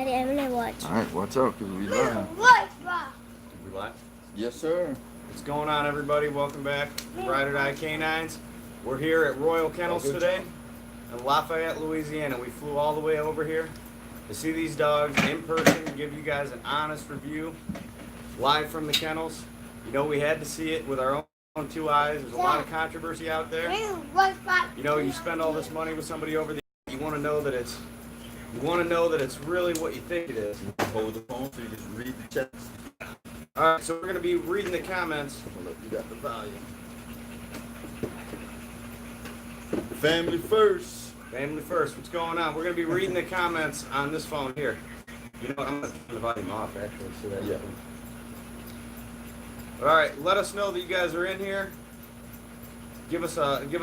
Daddy, I'm gonna watch. All right, watch out, because we live. Did we live? Yes, sir. What's going on, everybody? Welcome back to Ride or Die Canines. We're here at Royal Kennels today in Lafayette, Louisiana. We flew all the way over here to see these dogs in person, give you guys an honest review live from the kennels. You know, we had to see it with our own two eyes. There's a lot of controversy out there. You know, you spend all this money with somebody over there, you want to know that it's really what you think it is. Hold the phone so you can read the chat. All right, so we're going to be reading the comments. Look, you got the volume. Family first. Family first. What's going on? We're going to be reading the comments on this phone here. You know what? I'm going to turn the volume off, actually. So that All right, let us know that you guys are in here. Give us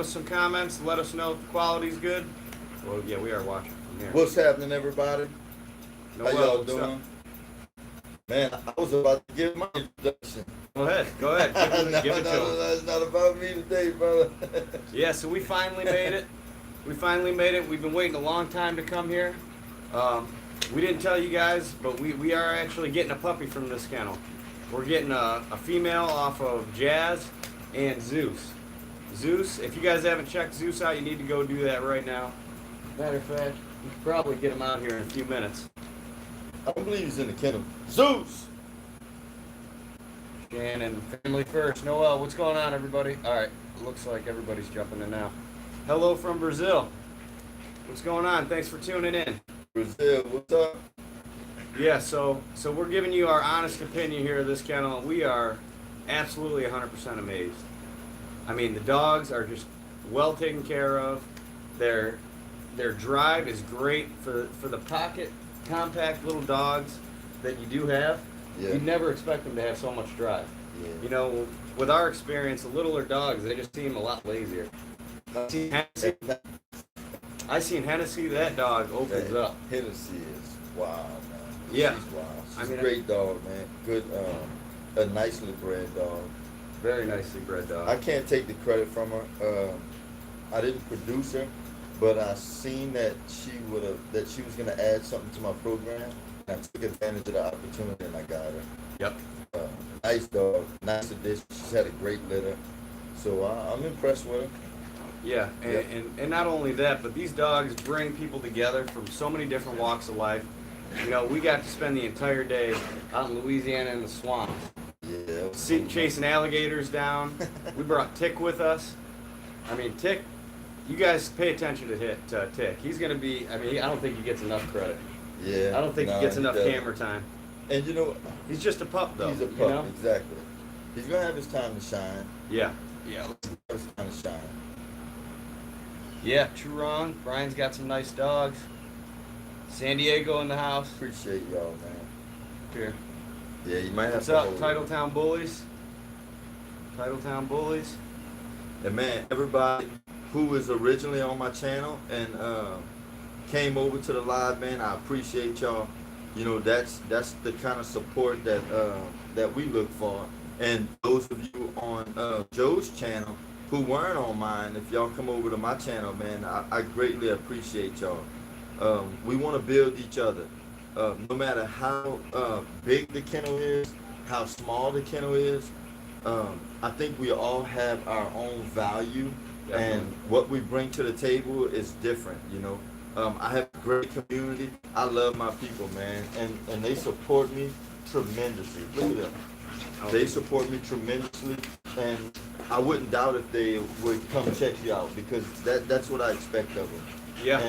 some comments. Let us know if the quality's good. Well, yeah, we are watching from here. What's happening, everybody? How y'all doing? Man, I was about to give my introduction. Go ahead. Give it to them. It's not about me today, brother. Yeah, so we finally made it. We've been waiting a long time to come here. We didn't tell you guys, but we are actually getting a puppy from this kennel. We're getting a female off of Jazz and Zeus. Zeus, if you guys haven't checked Zeus out, you need to go do that right now. Matter of fact, we could probably get him out here in a few minutes. I don't believe he's in the kennel. Zeus! Shannon, family first. Noel, what's going on, everybody? All right, looks like everybody's jumping in now. Hello from Brazil. What's going on? Thanks for tuning in. Brazil, what's up? Yeah, so we're giving you our honest opinion here of this kennel. We are absolutely 100% amazed. I mean, the dogs are just well taken care of. Their drive is great for the pocket, compact little dogs that you do have. Yeah. You'd never expect them to have so much drive. Yeah. You know, with our experience, the littler dogs, they just seem a lot lazier. I seen Hennessy, that dog opens up. Hennessy is wild, man. Yeah. She's wild. She's I mean, a great dog, man. Good, a nicely bred dog. Very nicely bred dog. I can't take the credit from her. I didn't produce her, but I seen that she was gonna add something to my program. And I took advantage of the opportunity and I got her. Yep. Nice dog, nice addition. She's had a great litter, so I'm impressed with her. Yeah, and not only that, but these dogs bring people together from so many different walks of life. You know, we got to spend the entire day out in Louisiana in the swamps. Yeah. Chasing alligators down. We brought Tick with us. I mean, Tick, you guys pay attention to Tick. He's going to be, I mean, I don't think he gets enough credit. Yeah. I don't think he gets enough camera time. And you know, he's just a pup, though. He's a pup, you know? Exactly. He's going to have his time to shine. Yeah. His time to shine. Yeah, true wrong. Brian's got some nice dogs. San Diego in the house. Appreciate y'all, man. Here. Yeah, you might have What's to up, Titletown Bullies? Titletown Bullies. And man, everybody who was originally on my channel and came over to the live, man, I appreciate y'all. You know, that's the kind of support that we look for. And those of you on Joe's channel who weren't on mine, if y'all come over to my channel, man, I greatly appreciate y'all. We want to build each other. No matter how big the kennel is, how small the kennel is, I think we all have our own value. Definitely. And what we bring to the table is different, you know. I have a great community. I love my people, man, and they support me tremendously. Look at them. They support me tremendously, and I wouldn't doubt if they would come check you out, because that's what I expect of them. Yeah.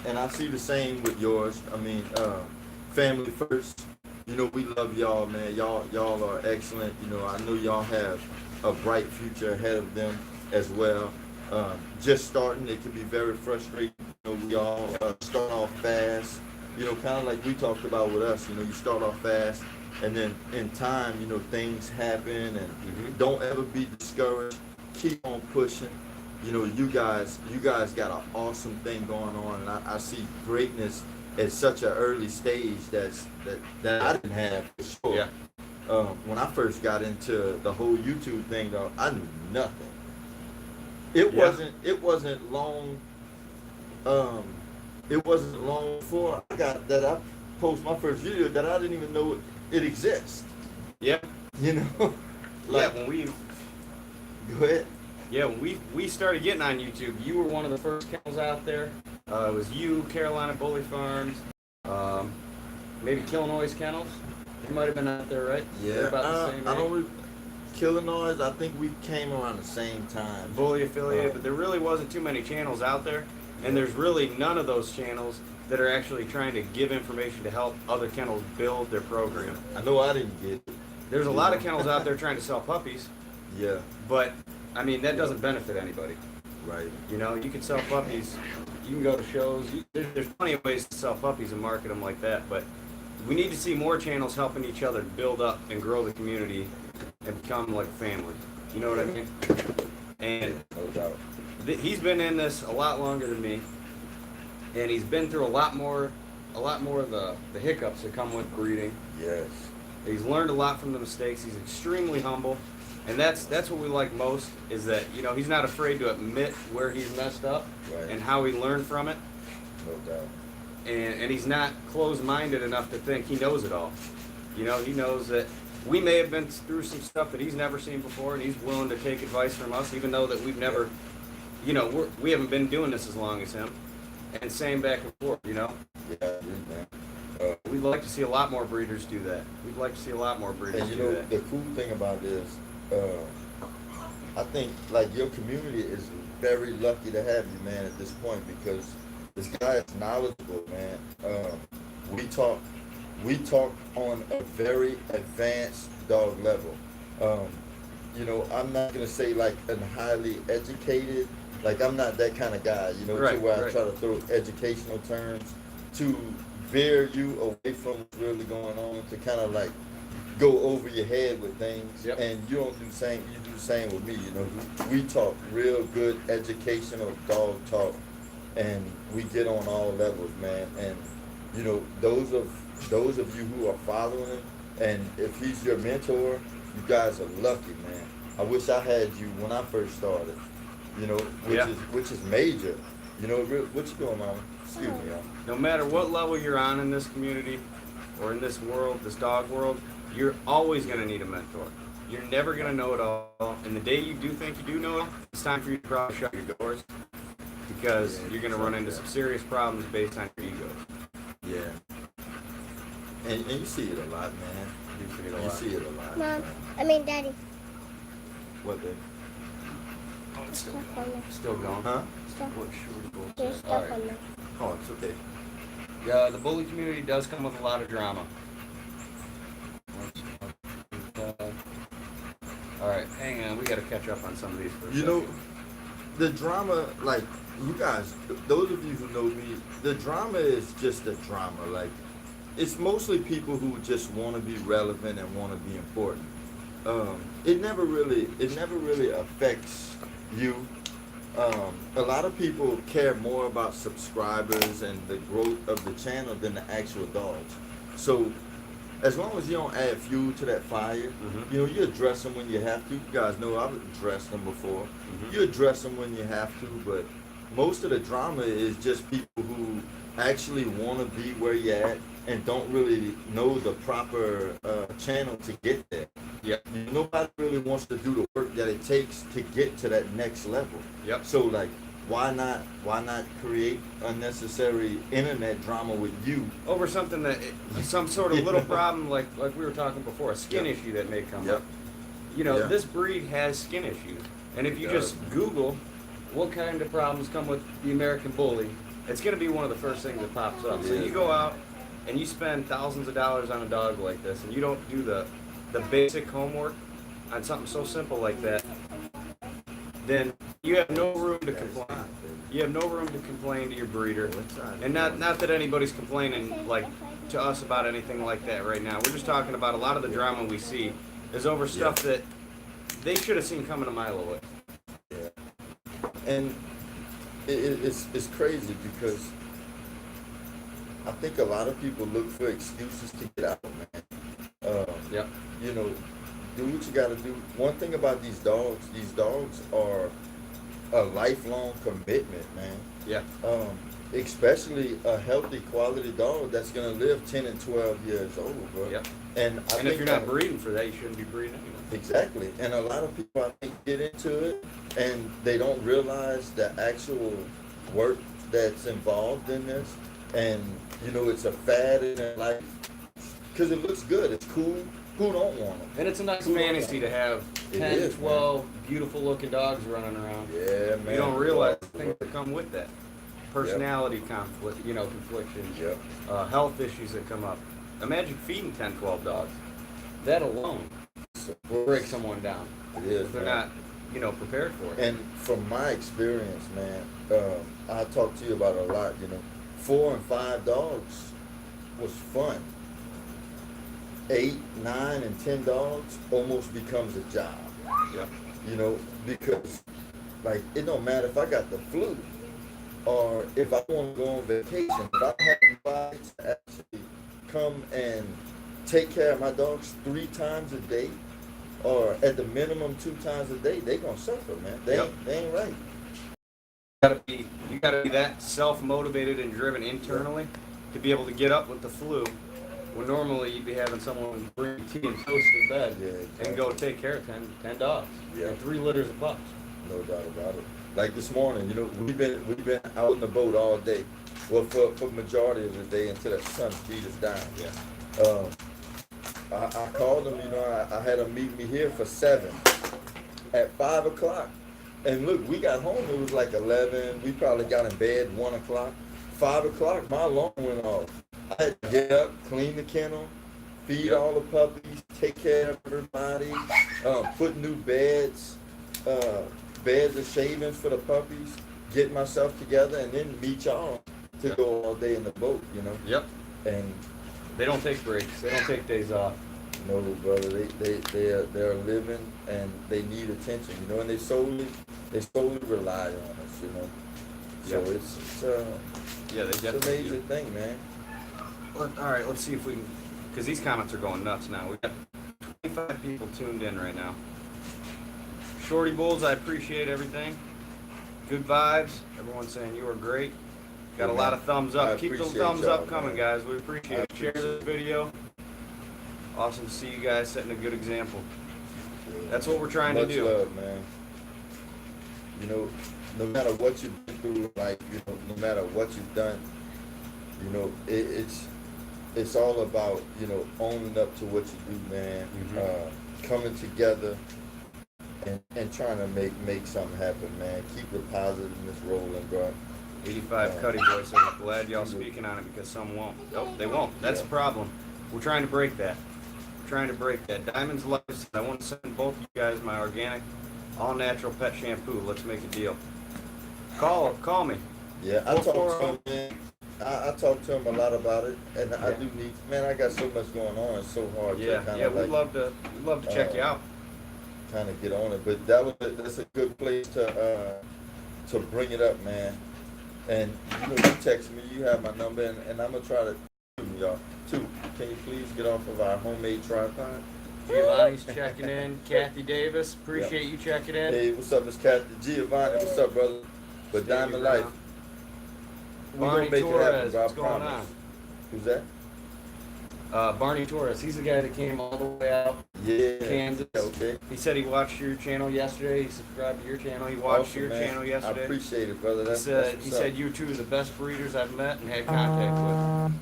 And I see the same with yours. I mean, family first. You know, we love y'all, man. Y'all are excellent. You know, I know y'all have a bright future ahead of them as well. Just starting, it can be very frustrating. You know, we all start off fast. You know, kind of like we talked about with us. You know, you start off fast, and then in time, you know, things happen, and don't ever be discouraged. Keep on pushing. You know, you guys got an awesome thing going on, and I see greatness at such an early stage that I didn't have for sure. Yeah. When I first got into the whole YouTube thing, though, I knew nothing. It wasn't long. It wasn't long before I got that. I post my first video that I didn't even know it exists. Yep. You know? Like, when we Go ahead. Yeah, when we started getting on YouTube, you were one of the first kennels out there. It was you, Carolina Bully Farms, maybe Illinois Kennels. You might have been out there, right? Yeah. They're about the same I age. don't. Illinois, I think we came around the same time. Bully affiliated, but there really wasn't too many channels out there, and there's really none of those channels that are actually trying to give information to help other kennels build their program. I know I didn't get it. There's a lot of kennels out there trying to sell puppies, Yeah. but I mean that doesn't benefit anybody. Right. You know, you can sell puppies, you can go to shows. There's plenty of ways to sell puppies and market them like that, but we need to see more channels helping each other build up and grow the community and become like a family. You know what I mean? And No doubt. he's been in this a lot longer than me, and he's been through a lot more of the hiccups that come with breeding. Yes. He's learned a lot from the mistakes. He's extremely humble, and that's what we like most, is that, you know, he's not afraid to admit where he's messed up Right. and how he learned from it, No doubt. and he's not closed-minded enough to think he knows it all. You know, he knows that we may have been through some stuff that he's never seen before, and he's willing to take advice from us, even though that we've never, you know, we haven't been doing this as long as him. And same back and forth, you know. Yeah, I agree, man. We'd like to see a lot more breeders do that. We'd like to see a lot more breeders And you do know, that. the cool thing about this, I think like your community is very lucky to have you, man, at this point, because this guy is knowledgeable, man. We talk on a very advanced dog level. You know, I'm not gonna say like a highly educated, like I'm not that kind of guy, you know, Right, to where I right. try to throw educational terms to veer you away from what's really going on, to kind of like go over your head with things. Yep. And you don't do the same. You do the same with me. You know, we talk real good educational dog talk, and we get on all levels, man. And you know, those of you who are following him, and if he's your mentor, you guys are lucky, man. I wish I had you when I first started. You know, which is major. You know, what you doing, Mama? Excuse me, y'all. No matter what level you're on in this community or in this world, this dog world, you're always going to need a mentor. You're never going to know it all. And the day you do think you do know it, it's time for you to probably shut your doors, because you're going to run into some serious problems based on your ego. Yeah. And you see it a lot, man. You see it a You lot. see it a lot. Mom, Daddy. What, babe? Stuff on there. Still going? Huh? Stuff. What should we go? There's stuff on there. Oh, it's okay. Yeah, the bully community does come with a lot of drama. All right, hang on. We got to catch up on some of these. For a You know, second. the drama, like, you guys, those of you who know me, the drama is just a drama. Like, it's mostly people who just want to be relevant and want to be important. It never really affects you. A lot of people care more about subscribers and the growth of the channel than the actual dogs. So, as long as you don't add fuel to that fire, you know, you address them when you have to. You guys know I've addressed them before. You address them when you have to, but most of the drama is just people who actually want to be where you're at and don't really know the proper channel to get there. Yep. Nobody really wants to do the work that it takes to get to that next level. Yep. So like, why not create unnecessary internet drama with you? Over something that, some sort of little problem, like we were talking before, a skin Yep. issue that may come Yep. up. You know, Yeah. this breed has skin issues, and if you It does. just Google what kind of problems come with the American Bully, it's going to be one of the first things that pops up. So Yeah. you go out and you spend thousands of dollars on a dog like this, and you don't do the basic homework on something so simple like that, then you have no room to complain. You have no room to complain to your breeder. And not that anybody's complaining like to us about anything like that right now. We're just talking about a lot of the drama we see is over stuff that they should have seen coming a mile away. Yeah. And it's crazy because I think a lot of people look for excuses to get out, man. Yep. You know, do what you got to do. One thing about these dogs are a lifelong commitment, man. Yeah. especially a healthy quality dog that's gonna live 10 and 12 years old, bro. Yep. And And if you're not breeding for that, you shouldn't be breeding anyway. exactly, and a lot of people I think get into it and they don't realize the actual work that's involved in this, and you know it's a fad in their life because it looks good, it's cool. Who don't want them? And it's a nice fantasy to have It 10, is, 12 beautiful looking dogs running around. Yeah, man. You don't realize the things that come with that. Personality conflict, conflictions, Yep. health issues that come up. Imagine feeding 10, 12 dogs. That alone will break someone down. It is. If they're man. not, prepared for it. And from my experience, man, I talked to you about it a lot. 4 and 5 dogs was fun. 8, 9, and 10 dogs almost becomes a job. Yeah. Because like it don't matter if I got the flu or if I want to go on vacation. If I have somebody to actually come and take care of my dogs 3 times a day, or at the minimum 2 times a day, they gonna suffer, man. They ain't right. You gotta be that self-motivated and driven internally to be able to get up with the flu when normally you'd be having someone bring tea and toast in bed and go take care of 10 dogs and 3 litters of pups. No doubt about it. Like this morning, we've been out in the boat all day. Well, for majority of the day until the sun beat us down. Yeah. I called them. I had them meet me here for 7. At 5 o'clock, and look, we got home. It was like 11. We probably got in bed 1 o'clock. 5 o'clock, my alarm went off. I had to get up, clean the kennel, feed all the puppies, take care of everybody, put new beds of shavings for the puppies, get myself together, and then meet y'all to go all day in the boat, Yep. And They don't take breaks. They don't take days off. no, brother, they're living and they need attention, and they solely rely on us, So Yep. it's They it's a definitely major do. thing, man. All right, let's see if we can, because these comments are going nuts now. We got 25 people tuned in right now. Shorty Bulls, I appreciate everything. Good vibes. Everyone's saying you are great. Got a lot of thumbs up. I Keep those appreciate thumbs y'all, up coming, man. guys. We appreciate I it. Share appreciate this video. Awesome to see you guys setting a good example. That's what we're trying to Much do. love, man. No matter what you've been through, no matter what you've done, it's all about, owning up to what you do, man. Coming together and trying to make something happen, man. Keep the positiveness rolling, bro. 85 Cuddy Boy says, glad y'all speaking on it because some won't. Nope, they won't. That's the problem. We're trying to break that. Diamond's Life said, I want to send both of you guys my organic, all-natural pet shampoo. Let's make a deal. Call me. Yeah, I talked to him, man. I talked to him a lot about it, and I do need, man, I got so much going on. It's so hard to kind of we'd love to check you out. Kind of get on it, but that's a good place to bring it up, man. And you text me, you have my number, and I'm gonna try to y'all too. Can you please get off of our homemade tripod? Giovanni's checking in. Kathy Davis, appreciate you checking in. Hey, what's up, Miss Kathy? Giovanni, what's up, brother? But Diamond Life, we're Barney gonna make it happen, Torres, bro, I what's going promise. on? Who's that? Barney Torres, he's the guy that came all the way out. Yeah. Kansas. Okay. He said he watched your channel yesterday. He subscribed to your channel. He watched Awesome, your man. channel yesterday. I appreciate it, brother. He said you two are the best breeders I've met and had contact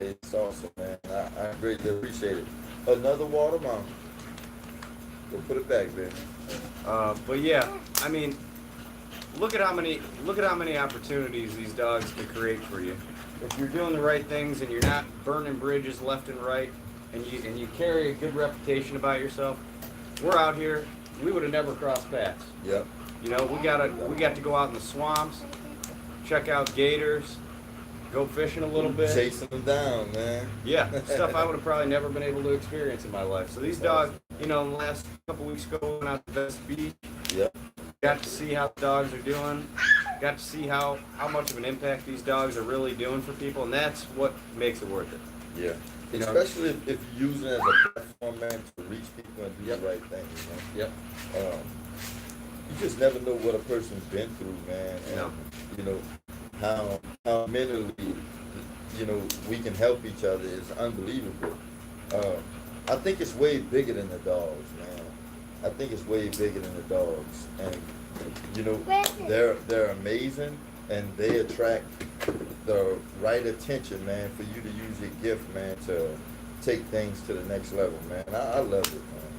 with. It's awesome, man. I greatly appreciate it. Another water mountain. Go put it back, man. But yeah, I mean, look at how many opportunities these dogs can create for you. If you're doing the right things and you're not burning bridges left and right, and you carry a good reputation about yourself, we're out here. We would have never crossed paths. Yep. We got to go out in the swamps, check out gators, go fishing a little bit. Chasing them down, man. Yeah, stuff I would have probably never been able to experience in my life. So these dogs, in the last couple weeks ago, went out to Venice Beach. Yep. Got to see how the dogs are doing. Got to see how much of an impact these dogs are really doing for people, and that's what makes it worth it. Yeah. Especially if you're using it as a platform, man, to reach people and do the right thing, Yep. You just never know what a person's been through, man. And, No. how mentally, we can help each other is unbelievable. I think it's way bigger than the dogs, man. I think it's way bigger than the dogs, and they're amazing, and they attract the right attention, man, for you to use your gift, man, to take things to the next level, man. I love it, man.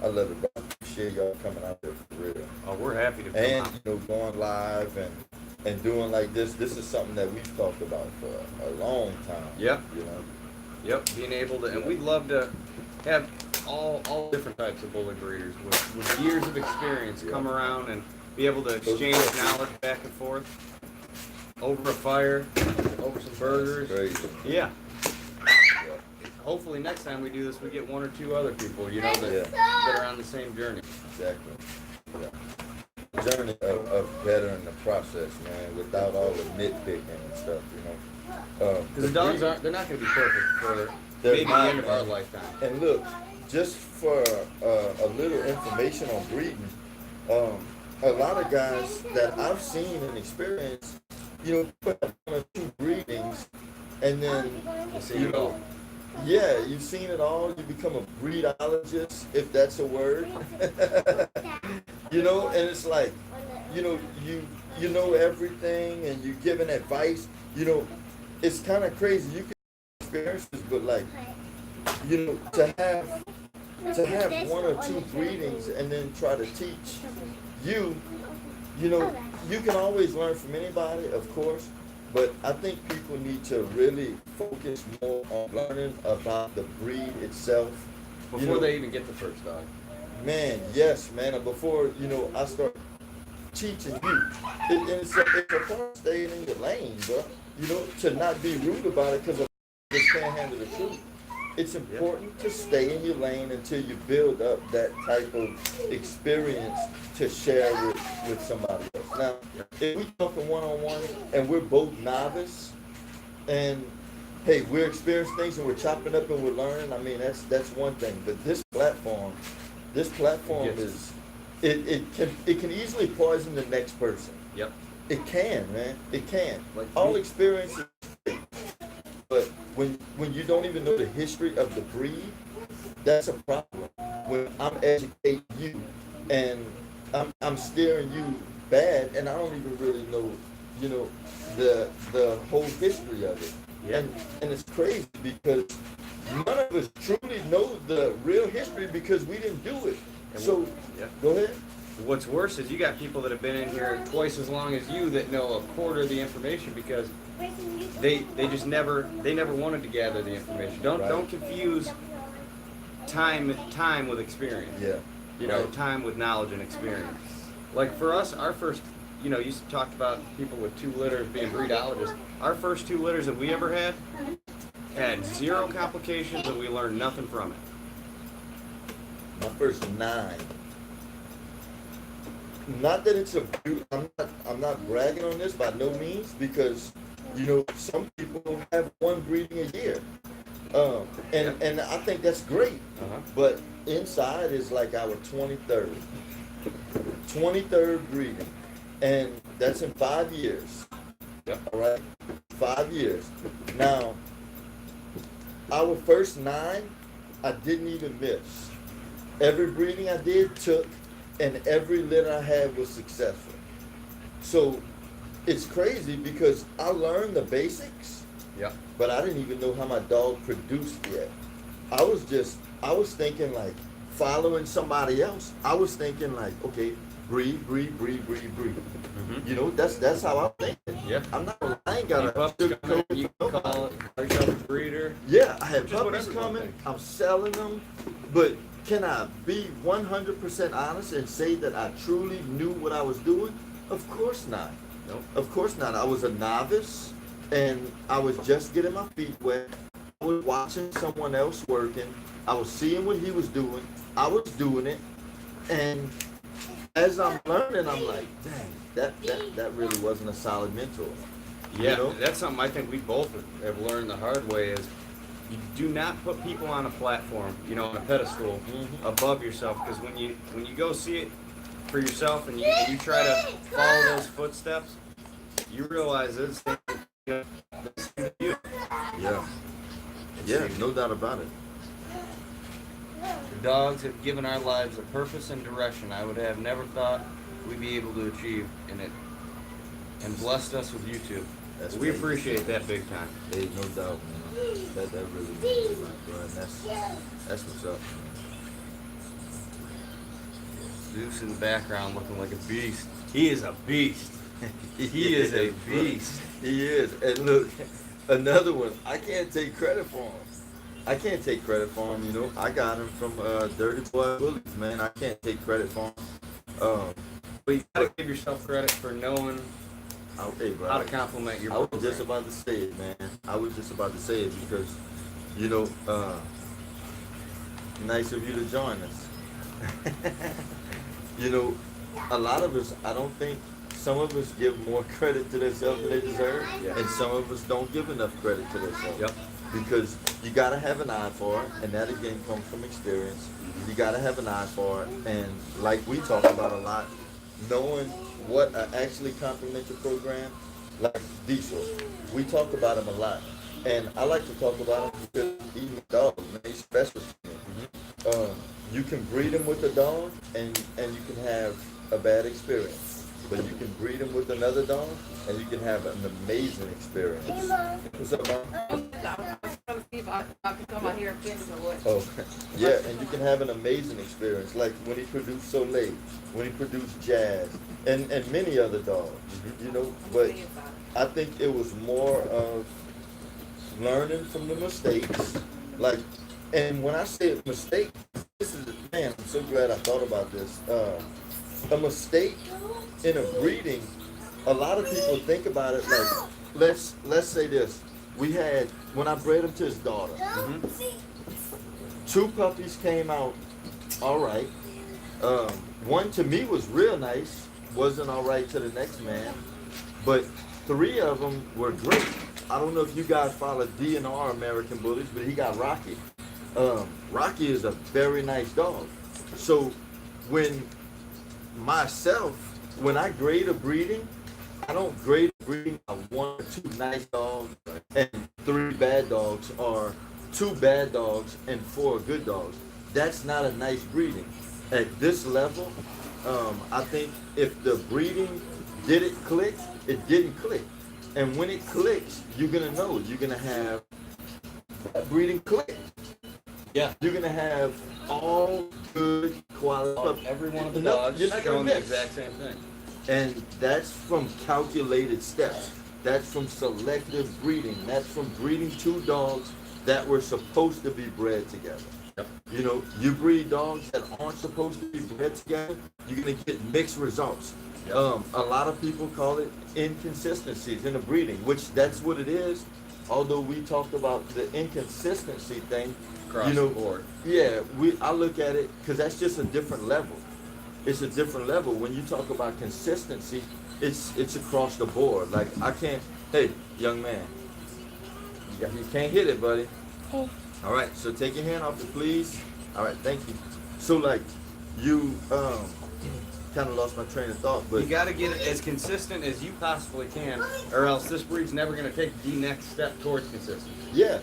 I love it. But I appreciate y'all coming out there for real. Oh, we're happy to come And out. going live and doing like this. This is something that we've talked about for a long time. Yep. You know. Yep, being able to, and we'd love to have all different types of bully breeders with years of experience come around and be able to exchange knowledge back and forth over a fire, over some burgers. That's crazy. Yeah. Hopefully next time we do this, we get one or two other people, that are on the same journey. Exactly. Yeah. Journey of bettering the process, man, without all the nitpicking and stuff, Because the dogs they're not going to be perfect for They're maybe the not, end of our man. lifetime. And look, just for a little information on breeding, a lot of guys that I've seen and experienced, put up 1 or 2 breedings, and then, yeah, you've seen it all. You become a breedologist, if that's a word. And it's like, you know everything, and you're giving advice. It's kind of crazy. You can experiences, but like, to have 1 or 2 breedings and then try to teach you can always learn from anybody, of course, but I think people need to really focus more on learning about the breed itself. Before they even get the first dog. Man, yes, man. And before, I start teaching you. It's a part of staying in your lane, bro. To not be rude about it because just can't handle the truth. It's important to stay in your lane until you build up that type of experience to share with somebody else. Now, if we talking one-on-one and we're both novice and hey, we're experiencing things and we're chopping up and we're learning, I mean, that's one thing. But this platform is it can easily poison the next person. Yep. It can, man. It can. Like all experiences, but when you don't even know the history of the breed, that's a problem. When I'm educating you and I'm steering you bad, and I don't even really know, the whole history of it. Yeah. And it's crazy because none of us truly know the real history because we didn't do it. So, go ahead. What's worse is you got people that have been in here twice as long as you that know a quarter of the information because they never wanted to gather the information. Don't confuse time with experience. Yeah. Time with knowledge and experience. Like for us, our first, you talked about people with 2 litters being breedologists. Our first 2 litters that we ever had 0 complications and we learned nothing from it. My first 9. Not that it's I'm not bragging on this by no means because some people have 1 breeding a year, and I think that's great. But inside is like our 23rd breeding, and that's in 5 years. Yep. All right, 5 years. Now, our first 9, I didn't even miss. Every breeding I did took. And every litter I had was successful. So it's crazy because I learned the basics, but I didn't even know how my dog produced yet. I was thinking like following somebody else. I was thinking like, okay, breed. Mm-hmm. That's how I'm thinking. Yeah. I ain't got a you can call yourself a breeder. Yeah, I have Just puppies whatever coming. I'm selling them, but can I be 100% honest and say that I truly knew what I was doing? Of course not. Nope. Of course not. I was a novice, and I was just getting my feet wet. I was watching someone else working. I was seeing what he was doing. I was doing it, and as I'm learning, I'm like, dang, that really wasn't a solid mentor. Yeah, that's something I think we both have learned the hard way is you do not put people on a platform, on a pedestal above yourself, because when you go see it for yourself and you try to follow those footsteps, you realize it's Yeah. Yeah, no doubt about it. The dogs have given our lives a purpose and direction I would have never thought we'd be able to achieve in it, and blessed us with YouTube. That's We right. appreciate that big time. Hey, no doubt, man. That really means a lot, bro. And that's what's up. Zeus in the background looking like a beast. He is a beast. He is a beast. He is. And look, another one. I can't take credit for him. I can't take credit for him. You know, I got him from Dirty Boy Bullies, man. I can't take credit for him. But you gotta give yourself credit for knowing Hey, bro, how to compliment your I was program. just about to say it, man. I was just about to say it because, you know, nice of you to join us. You know, a lot of us, I don't think, some of us give more credit to themselves than they deserve, Yeah. and some of us don't give enough credit to themselves. Yep. Because you gotta have an eye for it, and that again comes from experience. You gotta have an eye for it, and like we talk about a lot, knowing what actually complement your program, like Diesel. We talk about him a lot, and I like to talk about him because he's a dog, man. He's special to me. You can breed him with a dog, and you can have a bad experience. But you can breed him with another dog, and you can have an amazing experience. What's up, Mom? Oh, yeah, and you can have an amazing experience, like when he produced Soleil, when he produced Jazz, and many other dogs, you know. But I think it was more of learning from the mistakes, like, and when I say mistake, this is, man, I'm so glad I thought about this. A mistake in a breeding, a lot of people think about it like, let's say this. We had, when I bred him to his daughter, 2 puppies came out all right. One to me was real nice, wasn't all right to the next man, but 3 of them were great. I don't know if you guys follow DNR American Bullies, but he got Rocky. Rocky is a very nice dog. So when I grade a breeding, I don't grade a breeding by 1 or 2 nice dogs and 3 bad dogs, or 2 bad dogs and 4 good dogs. That's not a nice breeding. At this level, I think if the breeding didn't click, it didn't click. And when it clicks, you're gonna know. You're gonna have that breeding click. Yeah. You're gonna have all good quality. Every one of the No, dogs you're not showing gonna the miss. exact same thing. And that's from calculated steps. That's from selective breeding. That's from breeding 2 dogs that were supposed to be bred together. Yep. You know, you breed dogs that aren't supposed to be bred together, you're gonna get mixed results. Yep. A lot of people call it inconsistencies in the breeding, which that's what it is. Although we talked about the inconsistency thing, Across you know, the board. yeah, I look at it because that's just a different level. It's a different level. When you talk about consistency, it's across the board. Like I can't, hey, young man, you can't hit it, buddy. Hey. All right, so take your hand off it, please. All right, thank you. So like, you kind of lost my train of thought, but You got to get it as consistent as you possibly can, or else this breed's never going to take the next step towards consistency. yeah,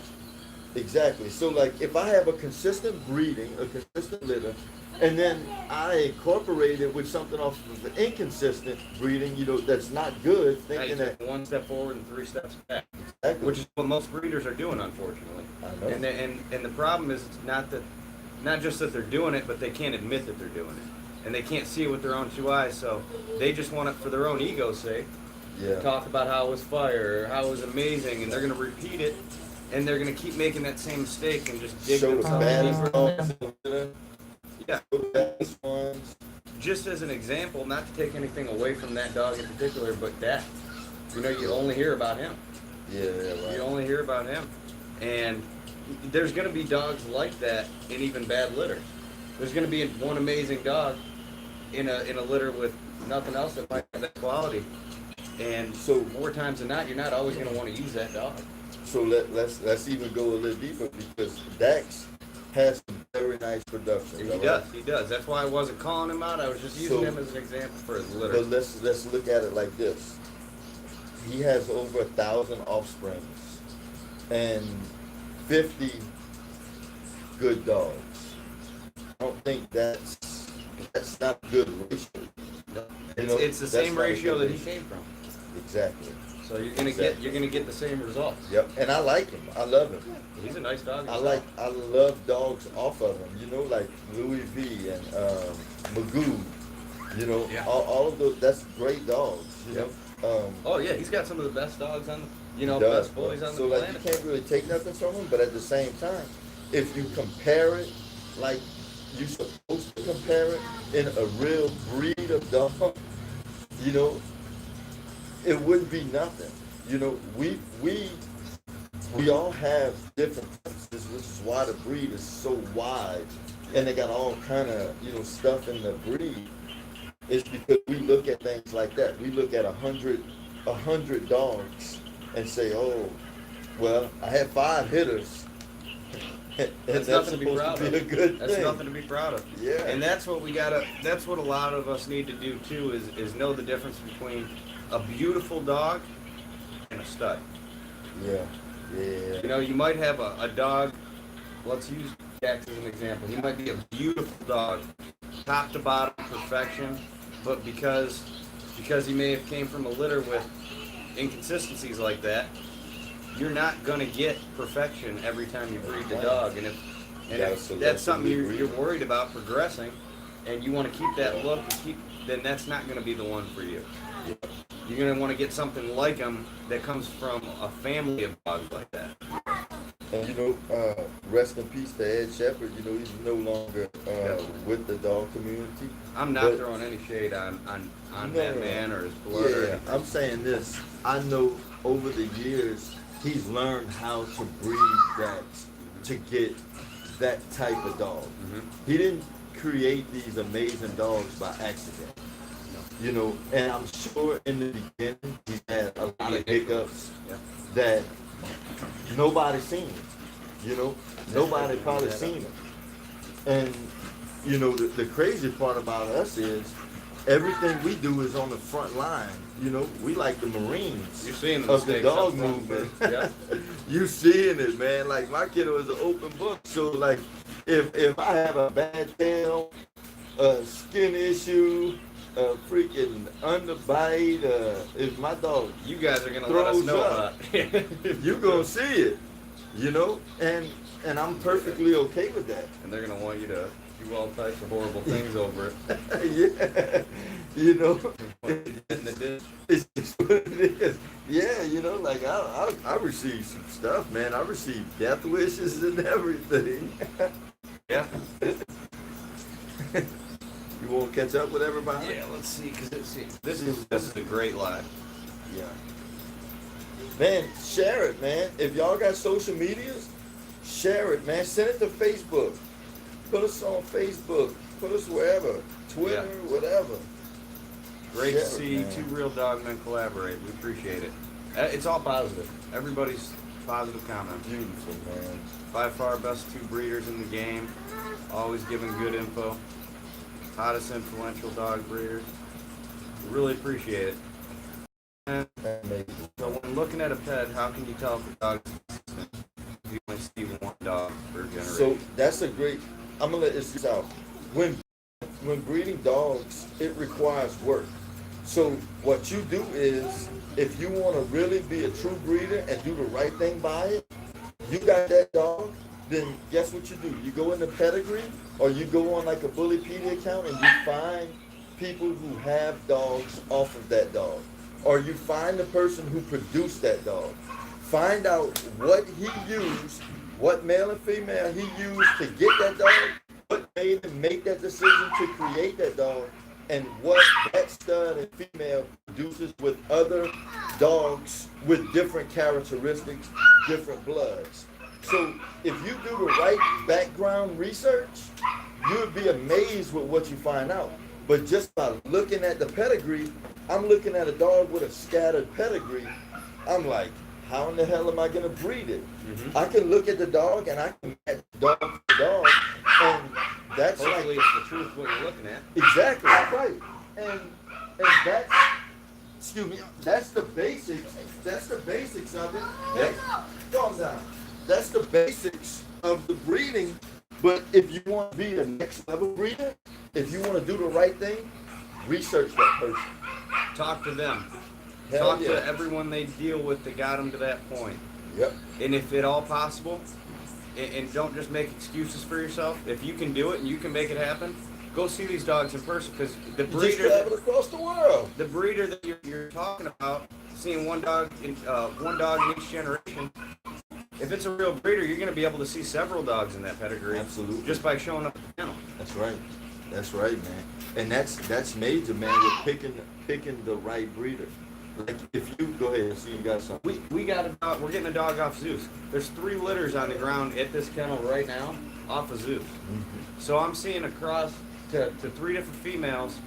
exactly. So like, if I have a consistent breeding, a consistent litter, and then I incorporate it with something off of the inconsistent breeding, you know, that's not good, Now you thinking that take 1 step forward and 3 steps back, exactly. which is what most breeders are doing, unfortunately. I know. And the problem is it's not just that they're doing it, but they can't admit that they're doing it, and they can't see it with their own 2 eyes. So they just want it for their own ego's sake. Yeah. Talk about how it was fire, or how it was amazing, and they're going to repeat it, and they're going to keep making that same mistake and just dig Show the themselves baddest deeper. dogs in the litter, Yeah. show the baddest ones. Just as an example, not to take anything away from that dog in particular, but that, you know, you only hear about him. Yeah, right. You only hear about him. And there's going to be dogs like that in even bad litters. There's going to be one amazing dog in a litter with nothing else that might have that quality. And So- more times than not, you're not always going to want to use that dog. So let's even go a little deeper because Dax has some very nice production. He all does. right? He does. That's why I wasn't calling him out. I was just using So- him as an example for his litter. But let's look at it like this. he has over 1,000 offsprings and 50 good dogs. I don't think that's not a good ratio. It's the that's same not a ratio good that he came from. Exactly. So you're gonna get the same results. Yep. And I like him. I love him. He's a nice dog. I love dogs off of him. You know, like Louis V and Magoo. You know, Yeah. all of those. That's great dogs. You Yep. know. Oh yeah, he's got some of the best dogs on the, He does, best boys on so the like planet. you can't really take nothing from him, but at the same time, if you compare it like you're supposed to compare it in a real breed of dog, you know, it wouldn't be nothing. You know, we all have different preferences, which is why the breed is so wide, and they got all kind of stuff in the breed. It's because we look at things like that. We look at 100 dogs and say, oh, well, I had 5 hitters. And That's that's nothing to be supposed proud to be of. a good That's thing. nothing to be proud of. Yeah. And that's what that's what a lot of us need to do too, is know the difference between a beautiful dog and a stud. Yeah. Yeah. You know, you might have a dog, let's use Jax as an example. He might be a beautiful dog, top to bottom perfection, but because he may have came from a litter with inconsistencies like that, you're not gonna get perfection every time you breed the dog. And if that's something you're worried about progressing, and you want to keep that look, then that's not gonna be the one for you. You're gonna want to get something like him that comes from a family of dogs like that. And rest in peace to Ed Shepherd. You know, he's no longer with the dog community. I'm not throwing any shade on that man or his blood. Or anything. I'm saying this. I know over the years he's learned how to breed that to get that type of dog. Mm-hmm. He didn't create these amazing dogs by accident. You know, and I'm sure in the beginning he had a lot of hiccups that nobody seen. You know, nobody probably seen it. And the crazy part about us is everything we do is on the front line. You know, we like the Marines You're seeing the of the mistakes dog up front, movement. yeah. You seeing it, man. Like my kiddo is an open book. So like, if I have a bad tail, a skin issue, a freaking underbite, if my dog You guys are gonna let us throws know up, about it. you gonna see it. You know, and I'm perfectly okay with that. And they're gonna want you to do all types of horrible things over it. Yeah, you know, It's it's just what it is. Yeah, like I received some stuff, man. I received death wishes and everything. yeah. You won't catch up with everybody? Yeah, let's see, cause this is a great live. Yeah. Man, share it, man. If y'all got social medias, share it, man. Send it to Facebook. Put us on Facebook. Put us wherever. Twitter, whatever. Great Share to it, see man. 2 real dog men collaborate. We appreciate it. It's all positive. Everybody's positive comments. Beautiful, man. By far best 2 breeders in the game. Always giving good info. Hottest influential dog breeders. We really appreciate it. And Amazing. so when looking at a pet, how can you tell if a dog is consistent? You only see one dog per generation. So that's a great. I'm gonna let this out. When breeding dogs, it requires work. So what you do is, if you want to really be a true breeder and do the right thing by it, you got that dog. Then guess what you do? You go in the pedigree, or you go on like a Bullypedia account and you find people who have dogs off of that dog, or you find the person who produced that dog. Find out what he used, what male and female he used to get that dog, what made him make that decision to create that dog, and what that stud and female produces with other dogs with different characteristics, different bloods. So if you do the right background research, you would be amazed with what you find out. But just by looking at the pedigree, I'm looking at a dog with a scattered pedigree. I'm like, how in the hell am I going to breed it? Mm-hmm. I can look at the dog and I can match dog to dog, and that's hopefully like it's the truth what you're looking at. exactly right. And that's excuse me, that's the basics. That's the basics of it. Yep. Calm down. That's the basics of the breeding. But if you want to be a next level breeder, if you want to do the right thing, research that person. Talk to them. Hell Talk yeah. to everyone they deal with that got them to that point. Yep. And if at all possible, and don't just make excuses for yourself. If you can do it and you can make it happen, go see these dogs in person. Because the You just breeder, travel across the world. the breeder that you're talking about, seeing one dog in each generation. If it's a real breeder, you're going to be able to see several dogs in that pedigree. Absolutely. Just by showing up at the kennel. That's right. That's right, man. And that's major, man. We're picking the right breeder. Like if you go ahead and see you got something. We got a dog. We're getting a dog off Zeus. There's 3 litters on the ground at this kennel right now off of Zeus. Mm-hmm. So I'm seeing across to 3 different females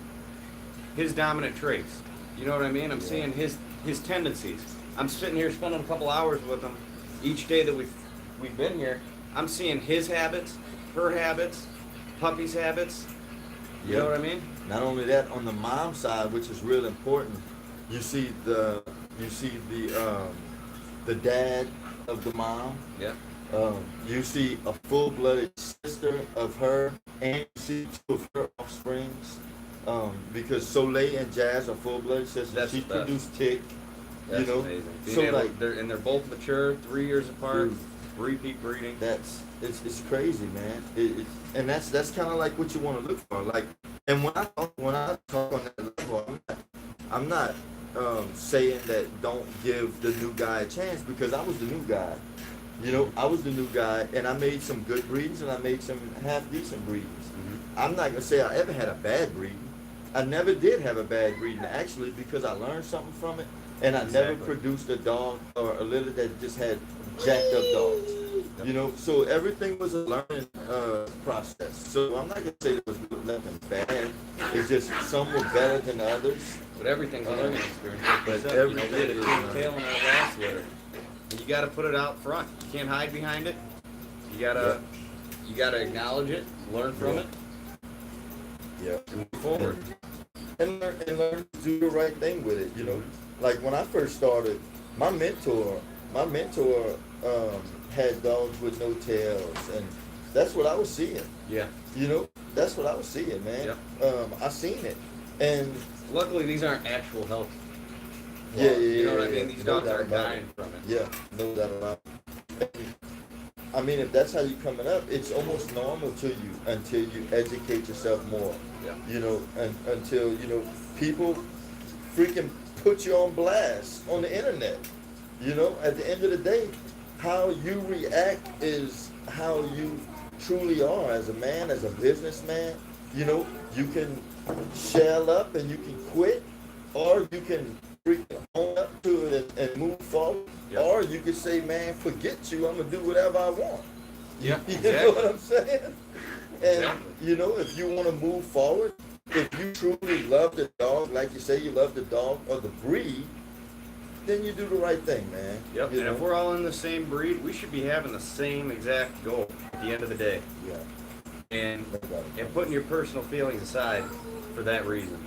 his dominant traits. You know what I mean? I'm seeing his tendencies. I'm sitting here spending a couple hours with him each day that we've been here. I'm seeing his habits, her habits, puppy's habits. You know what I mean? Not only that, on the mom side, which is real important, you see the dad of the mom. Yeah. You see a full-blooded sister of her, and you see 2 of her offsprings. Because Soleil and Jazz are full-blooded sisters. That's She the best. produced Tick. That's you know, amazing. so like they're both mature, 3 years apart, Dude. repeat breeding. it's crazy, man. And that's kind of like what you want to look for. Like, and when I talk on that level, I'm not saying that don't give the new guy a chance, because I was the new guy. You know, I was the new guy, and I made some good breedings and I made some half decent breedings. Mm-hmm. I'm not gonna say I ever had a bad breeding. I never did have a bad breeding, actually, because I learned something from it, and I never Exactly. produced a dog or a litter that just had jacked up dogs. Yep. You know, so everything was a learning process. So I'm not gonna say there was nothing bad. It's just some were better than others. But everything's a learning experience. But But everything we had a is team learning. tail in our last litter. And you got to put it out front. You can't hide behind it. You gotta acknowledge it, learn from Yeah. it, Yeah. and move forward. And learn to do the right thing with it. You know, like when I first started, my mentor had dogs with no tails, and that's what I was seeing. Yeah. You know, that's what I was seeing, man. I seen it, and Luckily, these aren't actual health. yeah, You know what I yeah, mean? These no dogs doubt aren't about dying it. from it. Yeah, no doubt about it. And, I mean, if that's how you coming up, it's almost normal to you until you educate yourself more. Yeah. You know, until people freaking put you on blast on the internet. You know, at the end of the day, how you react is how you truly are as a man, as a businessman. You know, you can shell up and you can quit, or you can freaking own up to it and move forward, Yep. or you can say, man, forget you, I'm gonna do whatever I want. Yeah, You exactly. know what I'm saying? And Exactly. you know, if you want to move forward, if you truly love the dog, like you say you love the dog or the breed, then you do the right thing, man. Yep. You And know? if we're all in the same breed, we should be having the same exact goal at the end of the day. Yeah. And No doubt about it. and putting your personal feelings aside for that reason.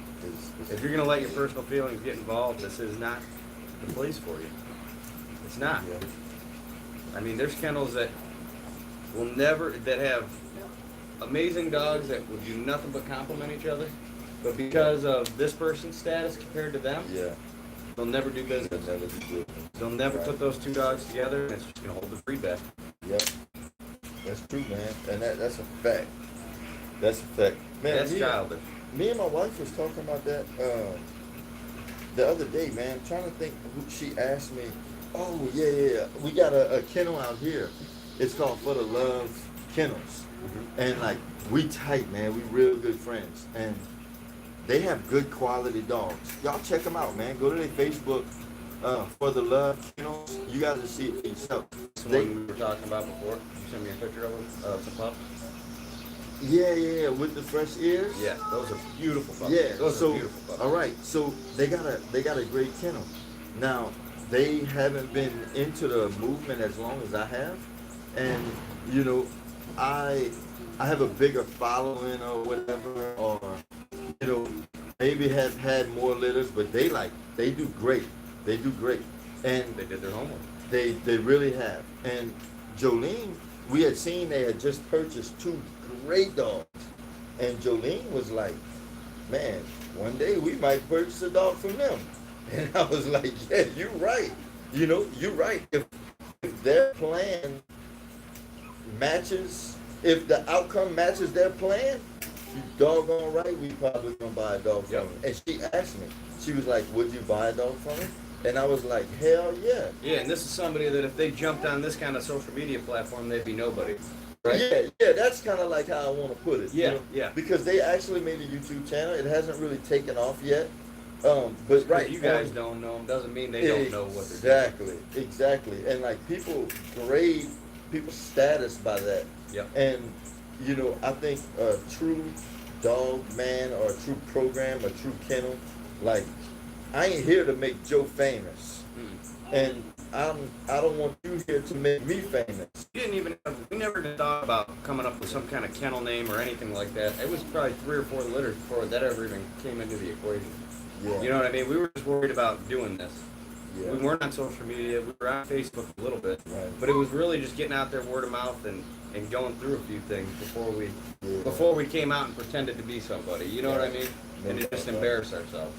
If you're gonna let your personal feelings get involved, this is not the place for you. It's not. Yeah. I mean, there's kennels that that have amazing dogs that will do nothing but compliment each other, but because of this person's status compared to them, Yeah. they'll never do business. That's never be good. They'll never Right. put those 2 dogs together, and it's just gonna hold the breed back. Yep. That's true, man. And that's a fact. That's a fact. Man, That's childish. me and my wife was talking about that the other day, man. I'm trying to think who she asked me. Oh, yeah. We got a kennel out here. It's called For the Love Kennels. And like, we tight, man. We real good friends. And they have good quality dogs. Y'all check them out, man. Go to their Facebook, For the Love Kennels. You guys will see it for yourself. That's the one we were talking about before. You sent me a picture of some pups. Yeah, with the fresh ears. Yeah, those are beautiful pups. Yeah, those so are beautiful pups. all right, so they got a great kennel. Now they haven't been into the movement as long as I have, and you know, I have a bigger following or whatever, or you know, maybe have had more litters, but they like They do great. They do great. And They did their homework. they really have. And Jolene, we had seen they had just purchased 2 great dogs. And Jolene was like, man, one day we might purchase a dog from them. And I was like, yeah, you're right. You know, you're right. If their plan matches, if the outcome matches their plan, you doggone right, we probably gonna buy a dog from Yep. them. And she asked me, she was like, would you buy a dog from him? And I was like, hell yeah. Yeah, and this is somebody that if they jumped on this kind of social media platform, they'd be nobody. Right? Yeah, that's kind of like how I want to put it. Yeah, you know? yeah. Because they actually made a YouTube channel. It hasn't really taken off yet. But right, You guys don't know them doesn't mean they don't know what they're doing. Exactly. And like people grade people's status by that. Yep. And you know, I think a true dog man or a true program, a true kennel, like I ain't here to make Joe famous. And I don't want you here to make me famous. We never did thought about coming up with some kind of kennel name or anything like that. It was probably 3 or 4 litters before that ever even came into the equation. Yeah. You know what I mean? We were just worried about doing this. Yeah. We weren't on social media. We were on Facebook a little bit. Right. But it was really just getting out there word of mouth and going through a few things Yeah. before we came out and pretended to be somebody. You know what I mean? No And to just doubt. embarrass ourselves.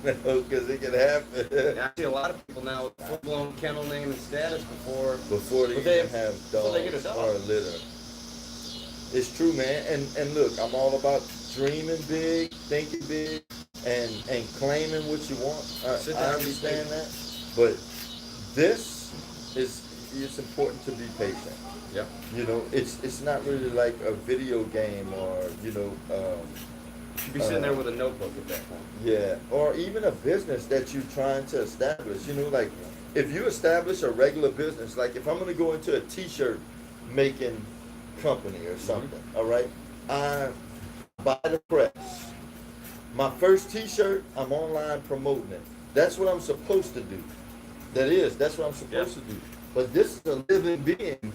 Because it can happen. And I see a lot of people now with full-blown kennel name and status before They But they- even have before they get a dogs dog. or a litter. It's true, man. And look, I'm all about dreaming big, thinking big, and claiming what you want. Sit I down and understand think. that. But this it's important to be patient. Yep. You know, it's not really like a video game or, you know, You should be sitting there with a notebook at that point. yeah, or even a business that you're trying to establish. You know, like if you establish a regular business, like if I'm going to go into a t-shirt making company or something, all right, I buy the press. My first t-shirt, I'm online promoting it. That's what I'm supposed to do. That's what I'm supposed to do. But this is a living being.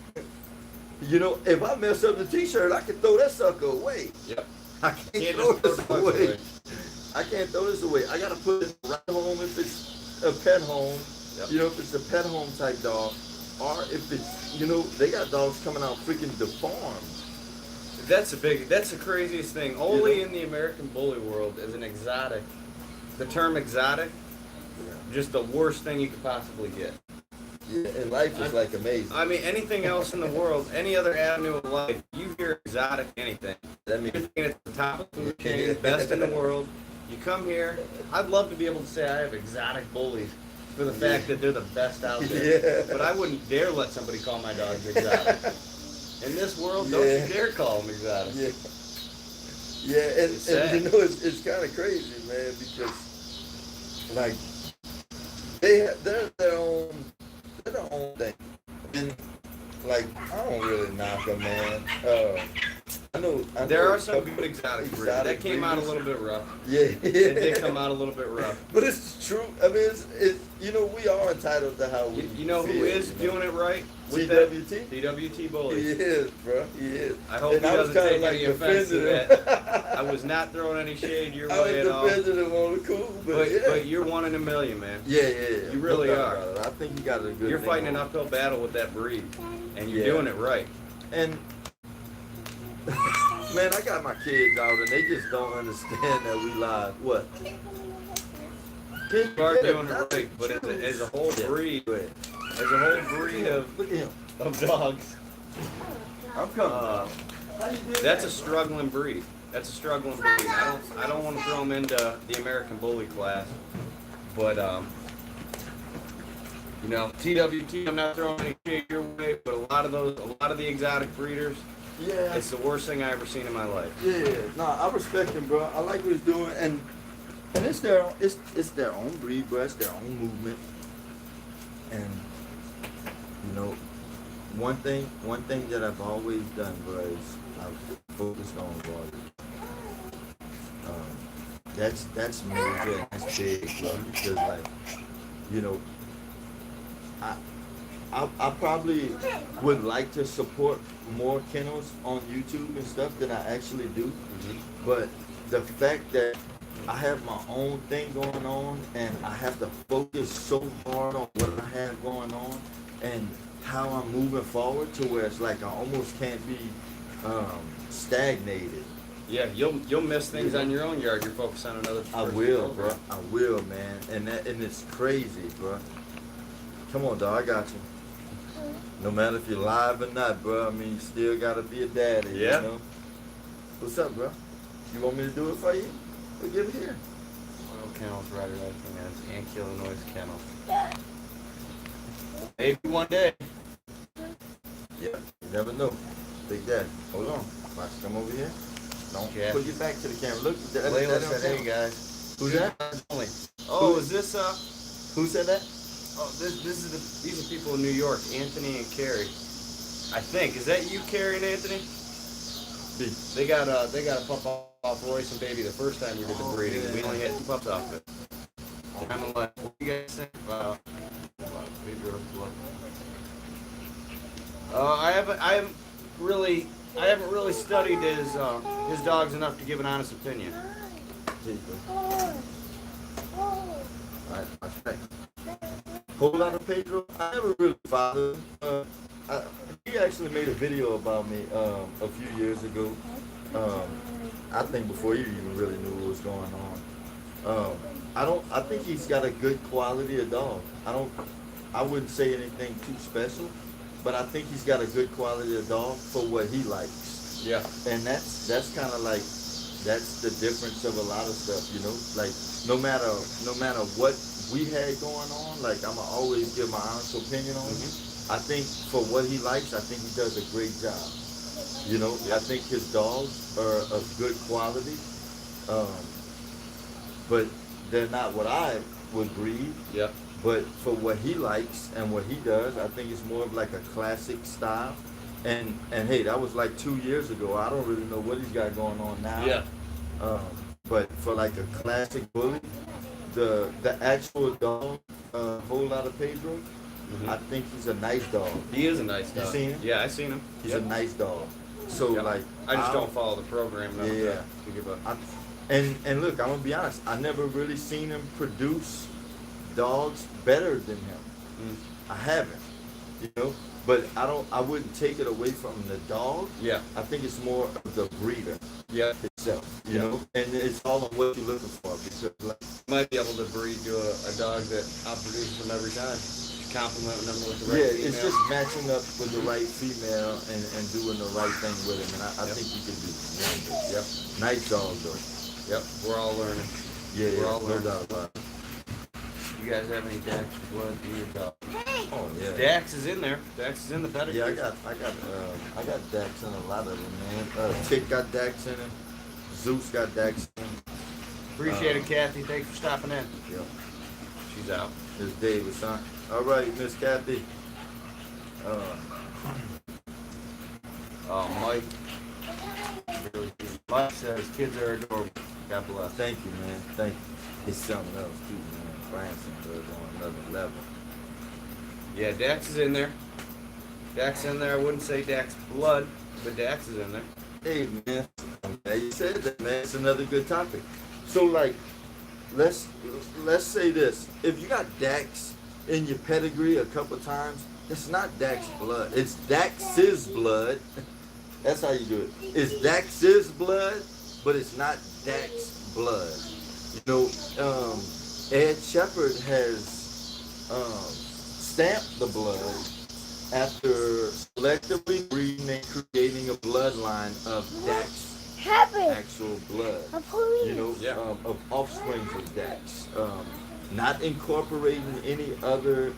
You know, if I mess up the t-shirt, I can throw that sucker away. Yep. I can't Can't throw just throw this the bugs away. away. I can't throw this away. I gotta put it right home if it's a pet home. Yep. You know, if it's a pet home type dog, or if it's, you know, they got dogs coming out freaking deformed. That's the craziest thing. Only in the American bully world is an exotic. The term exotic, just the worst thing you could possibly get. Yeah, and life is like amazing. I mean, anything else in the world, any other avenue of life, you hear exotic anything. That You're means thinking it's the top of the food chain, best in the world. You come here, I'd love to be able to say I have exotic bullies for the fact that they're the best out there. Yeah. But I wouldn't dare let somebody call my dogs exotic. In this world, don't Yeah. you dare call them exotic. Yeah. Yeah, and sad. you know it's kind of crazy, man, because like they're their own thing, and like I don't really knock them, man. I know There are a some couple good exotic breeds. exotic That came out a breeds. little bit rough. Yeah, It did come out a little bit rough. But it's true. I mean, it's you know we are entitled to how we. You know who feel, is you know? doing it right? With that? CWT. CWT He bully. is, bro. He is. I hope And he I was doesn't kinda take any offense to defending him. that. I was not throwing any shade your I was way at all. defending him on the cool, But, yeah. but you're 1 in a million, man. Yeah. You really No doubt are. about it. I think you got a good. You're thing fighting an on. uphill battle with that breed, and you're Yeah. doing it right. And man, I got my kids out, and they just don't understand that we live. What? You are doing it right, but as a whole Yeah. breed, Go ahead. as a whole breed Look at him. of dogs, I'm coming. Uh, How you doing? that's a struggling breed. That's a struggling breed. I don't want to throw them into the American bully class, but you know, TWT. I'm not throwing any shade your way, but a lot of the exotic breeders, Yeah. it's the worst thing I ever seen in my life. Yeah. Nah, I respect him, bro. I like what he's doing, and it's their own breed, bro. It's their own movement, and you know, one thing that I've always done, bro, is I've focused on quality. That's major, that's big, bro, because like, you know, I probably would like to support more kennels on YouTube and stuff than I actually do, but the fact that I have my own thing going on, and I have to focus so hard on what I have going on and how I'm moving forward to where it's like I almost can't be stagnated. Yeah, you'll miss things on your own yard. You're focused on another. I will, bro. I will, man. And it's crazy, bro. Come on, dog. I got you. No matter if you're live or not, bro. I mean, you still gotta be a daddy. Yeah. You know? What's up, bro? You want me to do it for you? We'll give it here. Royal Kennels, Rider King, and Illinois Kennels. Maybe one day. Yeah. You never know. Big Daddy. Hold on. Watch. Come over here. Don't put your back to the camera. Look. Layla said, "Hey guys." Who's that? Only. Oh, is this Who said that? Oh, these are people in New York, Anthony and Carrie. I think. Is that you, Carrie and Anthony? They got a pup off Royce and Baby the first time we did the breeding. Yeah. We only had 2 pups off of it. I'm like, what do you guys think about Pedro? I haven't really studied his dogs enough to give an honest opinion. Alright, whole lot of Pedro. I never really followed him. He actually made a video about me a few years ago. I think before you even really knew what was going on. I think he's got a good quality of dog. I wouldn't say anything too special, but I think he's got a good quality of dog for what he likes. Yeah. And that's kind of like, that's the difference of a lot of stuff, you know? Like, no matter what we had going on, like, I'ma always give my honest opinion on him. I think for what he likes, I think he does a great job. You know, I think his dogs are of good quality, but they're not what I would breed. Yep. But for what he likes and what he does, I think it's more of like a classic style. And hey, that was like 2 years ago. I don't really know what he's got going on now. Yeah. But for like a classic bully, the actual dog, whole lot of Pedro, I think he's a nice dog. He is a nice dog. You seen him? Yeah, I seen him. He's a nice dog. So like, I just don't follow the program enough Yeah. to give up. And look, I'm gonna be honest. I never really seen him produce dogs better than him. I haven't, you know. But I wouldn't take it away from the dog. Yeah. I think it's more of the breeder itself, you know. And it's all on what you're looking for. Because like, You might be able to breed you a dog that outproduces them every time. Compliment them with the right female. it's just matching up with the right female and doing the right thing with him. And I think you can do it. Yep. Nice dog though. Yep. We're all learning. Yeah, We're all no learning. doubt about it. You guys have any Dax blood in your dog? Oh yeah. Dax is in there. Dax is in the pedigree. Yeah, I got Dax in a lot of them, man. Tick got Dax in him. Zeus got Dax in him. Appreciate it, Kathy. Thanks for stopping in. Yeah. She's out. It's David, son. All right, Miss Kathy. Mike. Mike says kids are adorable. God bless. Thank you, man. Thank you. It's something else too, man. Branson goes on another level. Yeah, Dax is in there. Dax in there. I wouldn't say Dax blood, but Dax is in there. Hey, man. I'm glad you said that, man. It's another good topic. So, like, let's say this. If you got Dax in your pedigree a couple times, it's not Dax blood. It's Dax's blood. That's how you do it. It's Dax's blood, but it's not Dax blood. You know, Ed Shepherd has stamped the blood after selectively breeding and creating a bloodline of Dax actual blood. You know, of offsprings of Dax. Not incorporating any other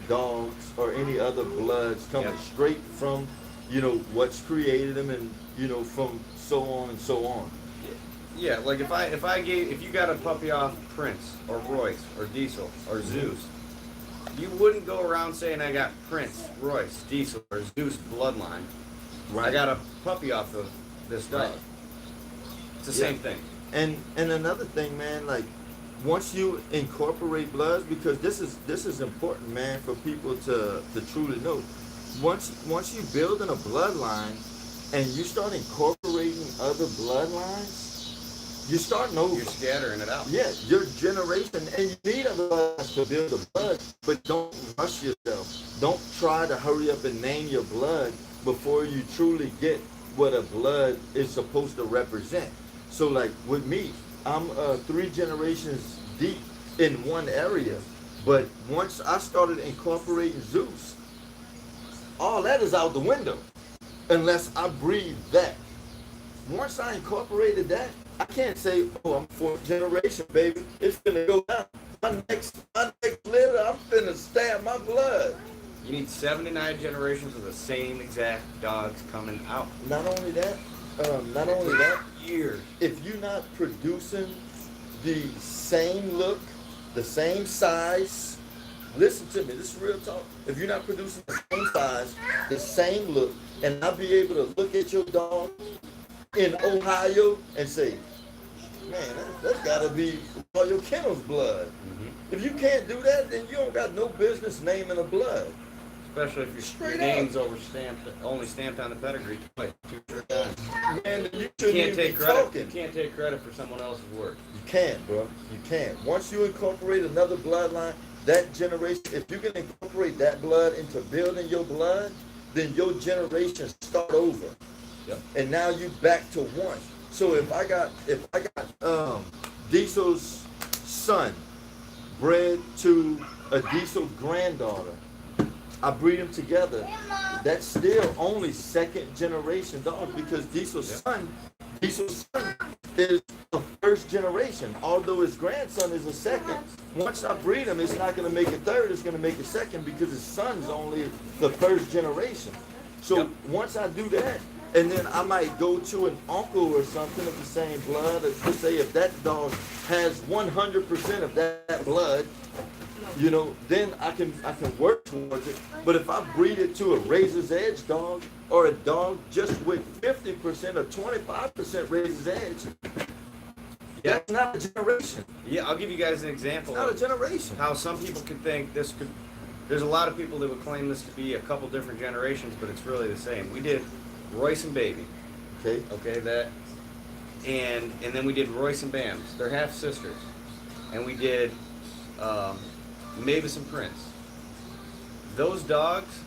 dogs or any other bloods coming straight from, you know, what's created them and, you know, from so on and so on. Yeah, like if you got a puppy off Prince or Royce or Diesel or Zeus, you wouldn't go around saying I got Prince, Royce, Diesel, or Zeus bloodline. Right. I got a puppy off of this dog. Right. It's the same thing. And another thing, man, like once you incorporate bloods, because this is important, man, for people to truly know. Once you build in a bloodline and you start incorporating other bloodlines, You're starting over. You're scattering it out. Yeah, your generation, and you need other blood to build the blood, but don't rush yourself. Don't try to hurry up and name your blood before you truly get what a blood is supposed to represent. So like with me, I'm 3 generations deep in one area, but once I started incorporating Zeus, all that is out the window unless I breathe that. Once I incorporated that, I can't say, oh, I'm 4th generation, baby. It's finna go down. My next litter, I'm finna stab my blood. You need 79 generations of the same exact dogs coming out. Not only that, Years. if you're not producing the same look, the same size, listen to me, this is real talk. If you're not producing the same size, the same look, and I'll be able to look at your dog in Ohio and say, man, that's gotta be all your Kennels blood. Mm-hmm. If you can't do that, then you don't got no business naming a blood. Especially if your name's only stamped on the pedigree twice, 2 or 3 times. Man, you You shouldn't can't even take be credit. talking. You can't take credit for someone else's work. You can't, bro. You can't. Once you incorporate another bloodline, that generation, if you can incorporate that blood into building your blood, then your generation start over. Yep. And now you back to 1. So if I got Diesel's son bred to a Diesel granddaughter, I breed them together. That's still only 2nd generation dog because Diesel's son is a 1st generation. Although his grandson is a 2nd. Once I breed him, it's not going to make a 3rd. It's going to make a 2nd because his son's only the 1st generation. So once I do that, and then I might go to an uncle or something of the same blood. Let's say if that dog has 100% of that blood, you know, then I can work towards it. But if I breed it to a razor's edge dog or a dog just with 50% or 25% razor's edge, that's not a generation. Yeah, I'll give you guys an example. It's not a generation. How some people could think this could. There's a lot of people that would claim this to be a couple different generations, but it's really the same. We did Royce and Baby. Okay, that. And then we did Royce and Bams. They're half sisters. And we did Mavis and Prince. Those dogs,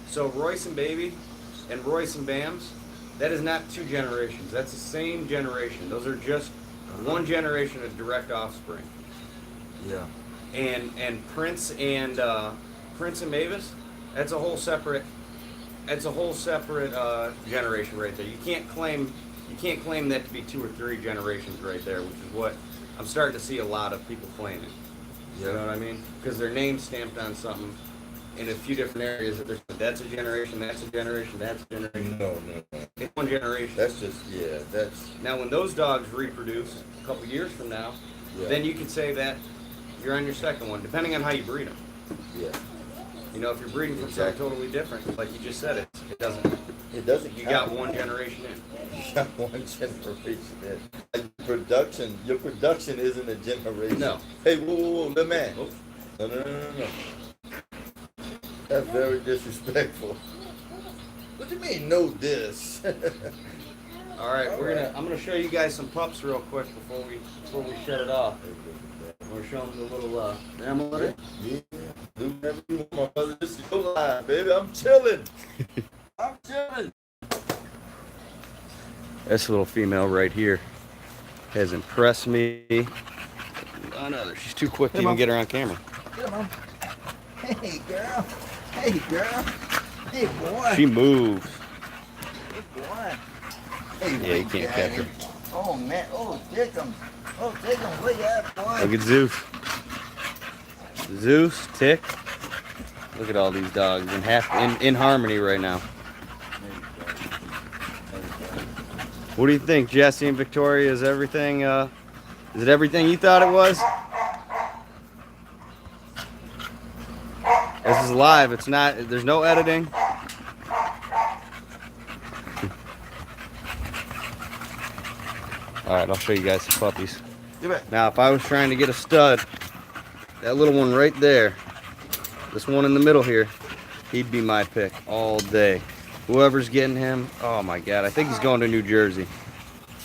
so Royce and Baby and Royce and Bams, that is not 2 generations. That's the same generation. Those are just 1 generation of direct offspring. Yeah. And Prince and Mavis, that's a whole separate generation right there. You can't claim that to be 2 or 3 generations right there, which is what I'm starting to see a lot of people claiming. You know what I mean? Because their name's stamped on something in a few different areas. That's a generation, that's a generation, that's a generation. No. It's 1 generation. That's just, that's... Now, when those dogs reproduce a couple years from now, then you could say that you're on your 2nd one, depending on how you breed them. Yeah. You know, if you're breeding from something totally different, like you just said, it doesn't. It doesn't. You got 1 generation in. You got 1 generation in. Like your production isn't a generation. No. Hey, whoa, little man. Oops. No. That's very disrespectful. What do you mean, know this? All right, I'm gonna show you guys some pups real quick before we shut it off. We're gonna show them the little grandmother. Yeah. Do whatever you want, my brother. This is your life, baby. I'm chilling. I'm chilling. This little female right here has impressed me. Another. She's too quick to even get her on camera. Get him, Mom. Hey, girl. Hey, girl. Hey, boy. She moves. Hey, boy. Hey, Yeah, you can't catch her. Oh, man. Oh, take him. Oh, take him. Where you at, boy? Look at Zeus. Zeus, Tick. Look at all these dogs in harmony right now. What do you think, Jesse and Victoria? Is everything? Is it everything you thought it was? This is live. It's not. There's no editing. All right, I'll show you guys some puppies. Now, if I was trying to get a stud, that little one right there, this one in the middle here, he'd be my pick all day. Whoever's getting him, oh my God, I think he's going to New Jersey.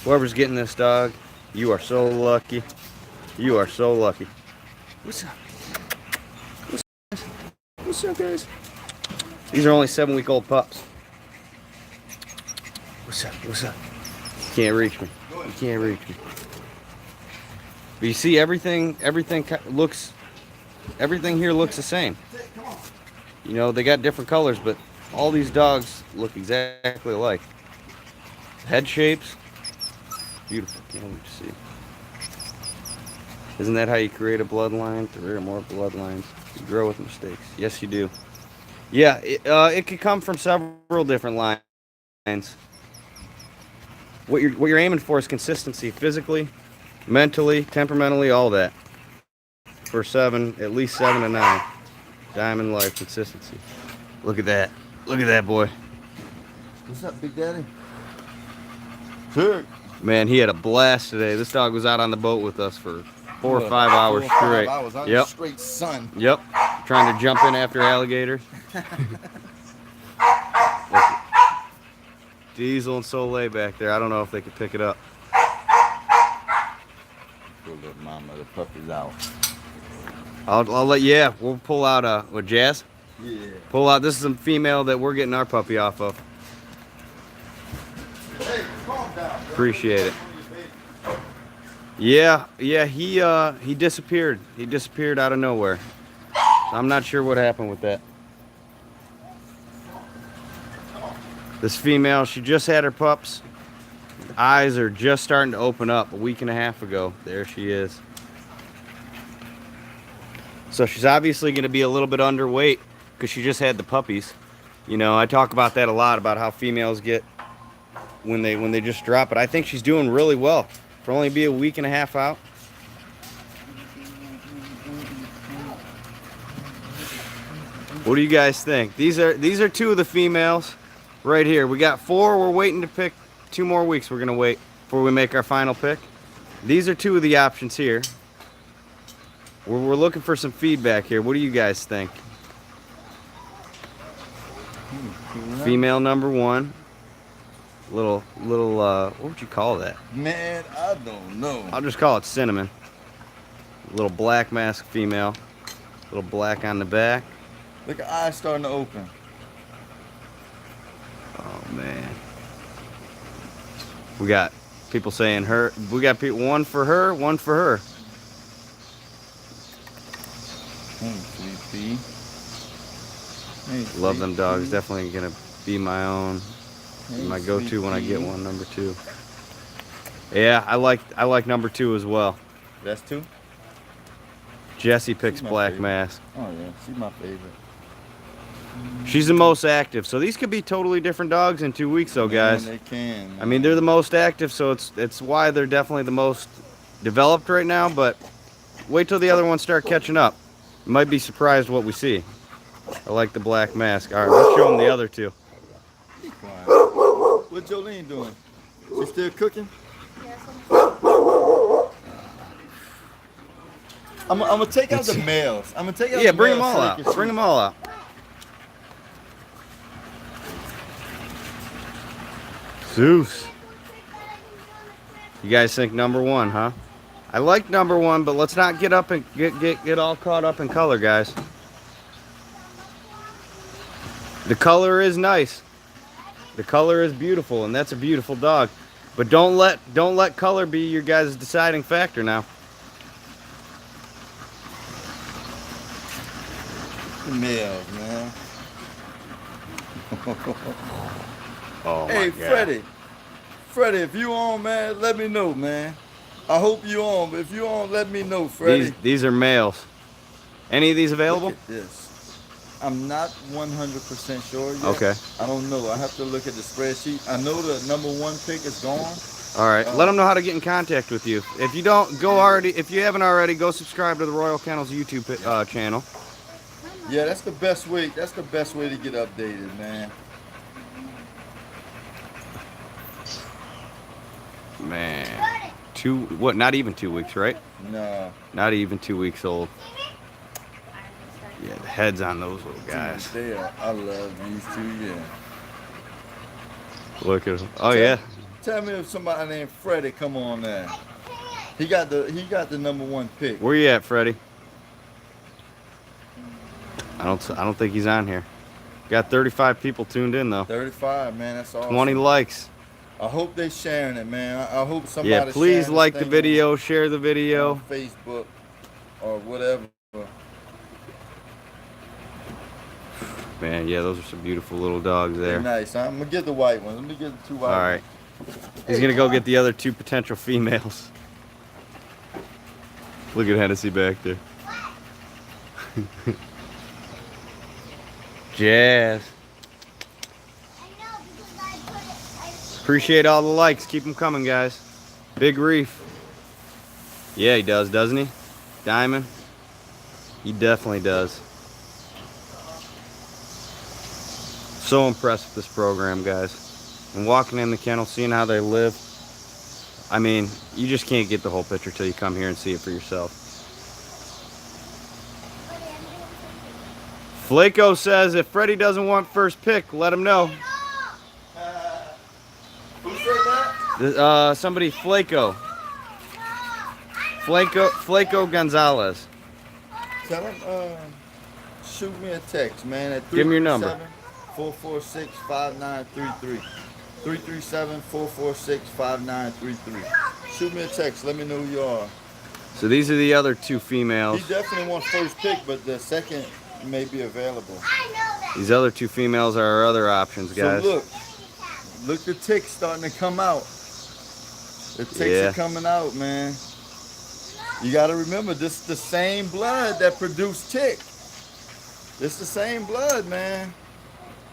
Whoever's getting this dog, You are so lucky. You are so lucky. What's up? What's up, guys? These are only 7-week-old pups. What's up? What's up? You can't reach me. You can't reach me. But you see, everything here looks the same. You know, they got different colors, but all these dogs look exactly alike. Head shapes, beautiful. Can't wait to see. Isn't that how you create a bloodline? To rear more bloodlines. You grow with mistakes. Yes, you do. Yeah, it could come from several different lines. What you're aiming for is consistency, physically, mentally, temperamentally, all that. For at least 7 to 9. Diamond life, consistency. Look at that. Look at that boy. What's up, Big Daddy? Sure. Man, he had a blast today. This dog was out on the boat with us for 4 or 5 hours straight. 5 hours under Yep. straight sun. Yep. Trying to jump in after alligators. Diesel and Soleil back there. I don't know if they could pick it up. Poor little mama, the puppy's out. I'll let, yeah, we'll pull out what, Jazz? Yeah. Pull out, this is a female that we're getting our puppy off of. Hey, calm down, bro. Appreciate it. Yeah, he disappeared. He disappeared out of nowhere. I'm not sure what happened with that. This female, she just had her pups. Eyes are just starting to open up a week and a half ago. There she is. So she's obviously going to be a little bit underweight because she just had the puppies. You know, I talk about that a lot, about how females get when they just drop it. I think she's doing really well for only be a week and a half out. What do you guys think? These are 2 of the females right here. We got 4. We're waiting to pick 2 more weeks. We're gonna wait before we make our final pick. These are 2 of the options here. We're looking for some feedback here. What do you guys think? Female number 1. Little what would you call that? Man, I don't know. I'll just call it Cinnamon. Little black mask female. Little black on the back. Look at eyes starting to open. Oh man. We got people saying her. We got people, 1 for her, 1 for her. Sweet pea. Hey, Love them sweet dogs. pea. Definitely gonna be my own. Hey, My go-to sweet when I get pea. one, number 2. Yeah, I like number 2 as well. That's 2? Jesse picks She's my black favorite. mask. Oh yeah, she's my favorite. She's the most active. So these could be totally different dogs in 2 weeks, though, guys. Man, they can. I mean, they're the most active, so it's why they're definitely the most developed right now. But wait till the other ones start catching up. You might be surprised what we see. I like the black mask. All right, let's show them the other 2. Be quiet. What Jolene doing? She still cooking? I'm gonna take out the males. I'm gonna take out Yeah, the bring them males all so they out. can see. Bring them all out. Zeus. You guys think number 1, huh? I like number 1, but let's not get up and get all caught up in color, guys. The color is nice. The color is beautiful, and that's a beautiful dog. But don't let color be your guys' deciding factor now. The males, man. Oh my Hey, God. Freddie, if you on, man, let me know, man. I hope you on, but if you on, let me know, Freddie. These are males. Any of these available? Look at this. I'm not 100% sure yet. Okay. I don't know. I have to look at the spreadsheet. I know the number 1 pick is gone. All right. Let them know how to get in contact with you. If you haven't already, go subscribe to the Royal Kennels YouTube channel. Yeah, that's the best way. That's the best way to get updated, man. Man, not even 2 weeks, right? No. Not even 2 weeks old. Yeah, the heads on those little guys. They are. I love these 2, yeah. Look at them. Oh yeah. Tell me if somebody named Freddie come on there. He got the #1 pick. Where you at, Freddie? I don't think he's on here. Got 35 people tuned in though. 35, man. That's awesome. 20 likes. I hope they sharing it, man. I hope somebody. Yeah, please sharing like this the thing video, share the video. on Facebook or whatever. Man, yeah, those are some beautiful little dogs They're there. nice. I'm gonna get the white ones. Let me get the 2 white. All right. He's gonna go get the other 2 potential females. Look at Hennessy back there. Jazz. Appreciate all the likes. Keep them coming, guys. Big Reef. Yeah, he does, doesn't he? Diamond. He definitely does. So impressed with this program, guys. And walking in the kennel, seeing how they live. I mean, you just can't get the whole picture till you come here and see it for yourself. Flaco says if Freddie doesn't want first pick, let him know. Who said that? Somebody, Flaco Gonzalez. Tell him, shoot me a text, man, at 337-446-5933. Give him your number. 337-446-5933. Shoot me a text. Let me know who you are. So these are the other 2 females. He definitely wants first pick, but the second may be available. These other 2 females are our other options, guys. So look, the ticks starting to come out. The ticks are coming out, man. You got to remember, this is the same blood that produced tick. This the same blood, man.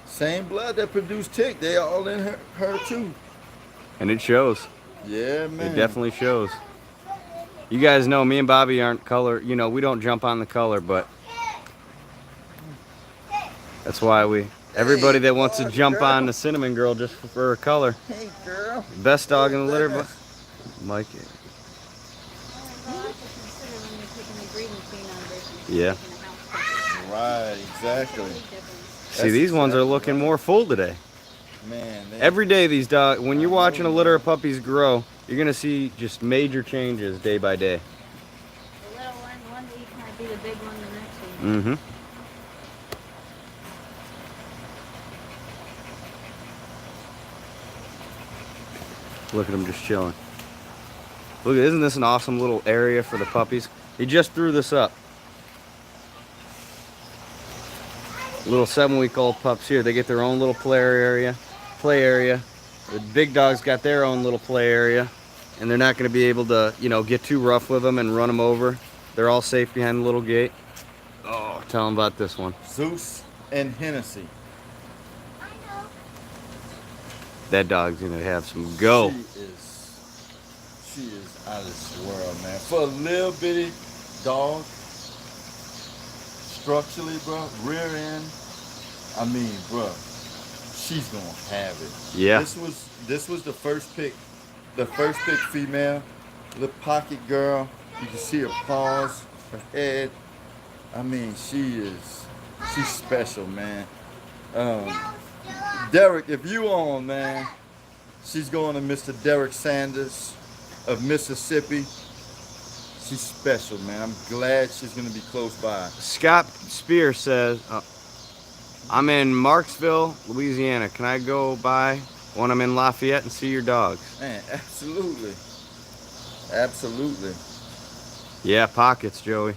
Same blood that produced tick. They all in her too. And it shows. Yeah, man. It definitely shows. You guys know me and Bobby aren't color, you know, we don't jump on the color, but that's why everybody that wants to jump on the cinnamon girl just for her color. Hey, girl. Best dog in the litter, but Mike. Yeah. Right, exactly. See, these ones are looking more full today. Man, Every day these dogs, when you're watching a litter of puppies grow, you're going to see just major changes day by day. The little one week might be the big one the next week. Mm-hmm. Look at them just chilling. Look, isn't this an awesome little area for the puppies? He just threw this up. Little 7-week-old pups here. They get their own little play area. The big dogs got their own little play area, and they're not going to be able to, you know, get too rough with them and run them over. They're all safe behind the little gate. Oh, tell them about this one. Zeus and Hennessy. That dog's going to have some go. She is out of this world, man. For a little bitty dog, structurally, bro, rear end, I mean, bro, she's gonna have it. Yeah. This was the first pick female, the pocket girl. You can see her paws, her head. I mean, she's special, man. Derek, if you on, man, she's going to Mr. Derek Sanders of Mississippi. She's special, man. I'm glad she's going to be close by. Scott Spear says, I'm in Marksville, Louisiana. Can I go by when I'm in Lafayette and see your dogs? Man, absolutely. Absolutely. Yeah, pockets, Joey.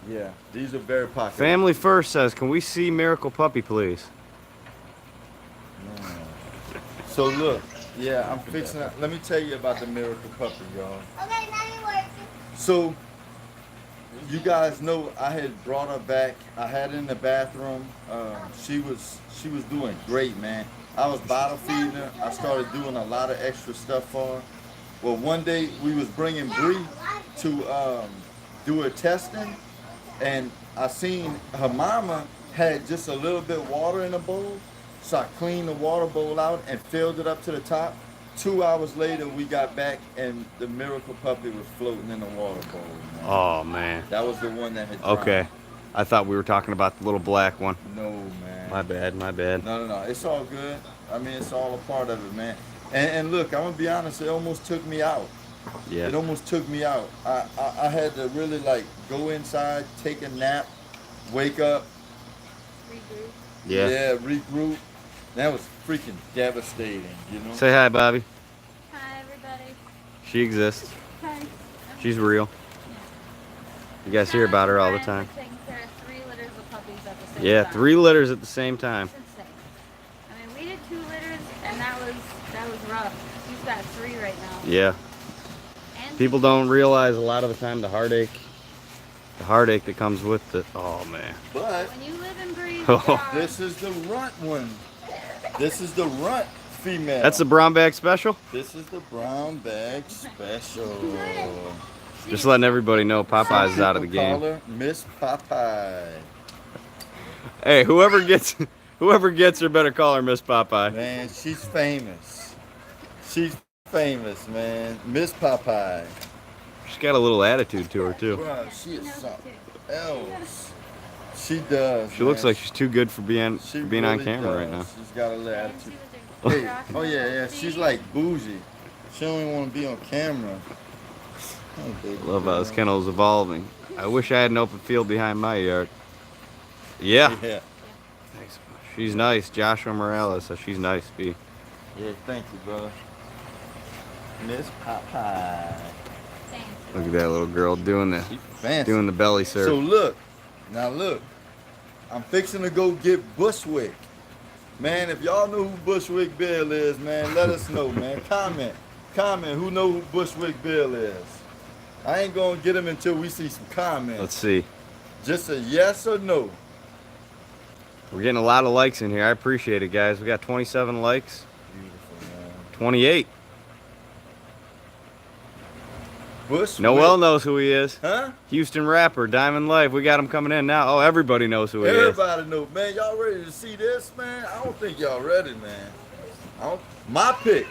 Yeah, these are very popular. Family First says, can we see Miracle Puppy, please? Man. So look, yeah, I'm fixing it. Let me tell you about the Miracle Puppy, y'all. Okay, now you're working. So, you guys know I had brought her back. I had her in the bathroom. She was doing great, man. I was bottle feeding her. I started doing a lot of extra stuff for her. Well, one day we was bringing Bree to do her testing, and I seen her mama had just a little bit of water in a bowl. So I cleaned the water bowl out and filled it up to the top. 2 hours later, we got back, and the Miracle Puppy was floating in the water bowl, man. Oh, man. That was the one that had drowned. Okay. I thought we were talking about the little black one. No, man. My bad, my bad. No. It's all good. I mean, it's all a part of it, man. And look, I'm going to be honest, it almost took me out. It Yeah. almost took me out. I had to really like go inside, take a nap, wake up, Regroup. Yeah. regroup. That was freaking devastating, you know. Say hi, Bobby. Hi, everybody. She exists. Hi. She's real. You guys hear about her all the time. Taking care of 3 litters of puppies at the same Yeah, time. 3 litters at the same time. That's insane. I mean, we did 2 litters, and that was rough. She's got 3 right now. Yeah. And People don't realize a lot of the time the heartache that comes with it. Oh man. But when you live and breathe, Oh. dog, this is the runt one. This is the runt female. That's the brown bag special. This is the brown bag special. Just letting everybody know Popeye's is out of the People call game. her Miss Popeye. Hey, whoever gets her better call her Miss Popeye. Man, she's famous. She's famous, man. Miss Popeye. She's got a little attitude to her too. Bruh, she she is knows it something too. else. She does. She looks man. like she's too good for being She on really camera right does. now. She's got a little And attitude. she was a Hey, crocodile. oh yeah. She's like bougie. She don't even want to be on camera. Oh, baby Love how this girl. kennel is evolving. I wish I had an open field behind my yard. Yeah. Yeah. She's nice. Joshua Morales says she's nice, B. Yeah, thank you, brother. Miss Popeye. Thanks. Look at that little girl doing She fancy. the belly surf. So look, now look, I'm fixing to go get Bushwick. Man, if y'all know who Bushwick Bill is, man, let us know, man. Comment who know who Bushwick Bill is. I ain't gonna get him until we see some comments. Let's see. Just a yes or no. We're getting a lot of likes in here. I appreciate it, guys. We got 27 likes. Beautiful, man. 28. Bushwick. Noel knows who he is. Huh? Houston rapper, Diamond Life. We got him coming in now. Oh, everybody knows who he is. Everybody know, man. Y'all ready to see this, man? I don't think y'all ready, man. My pick,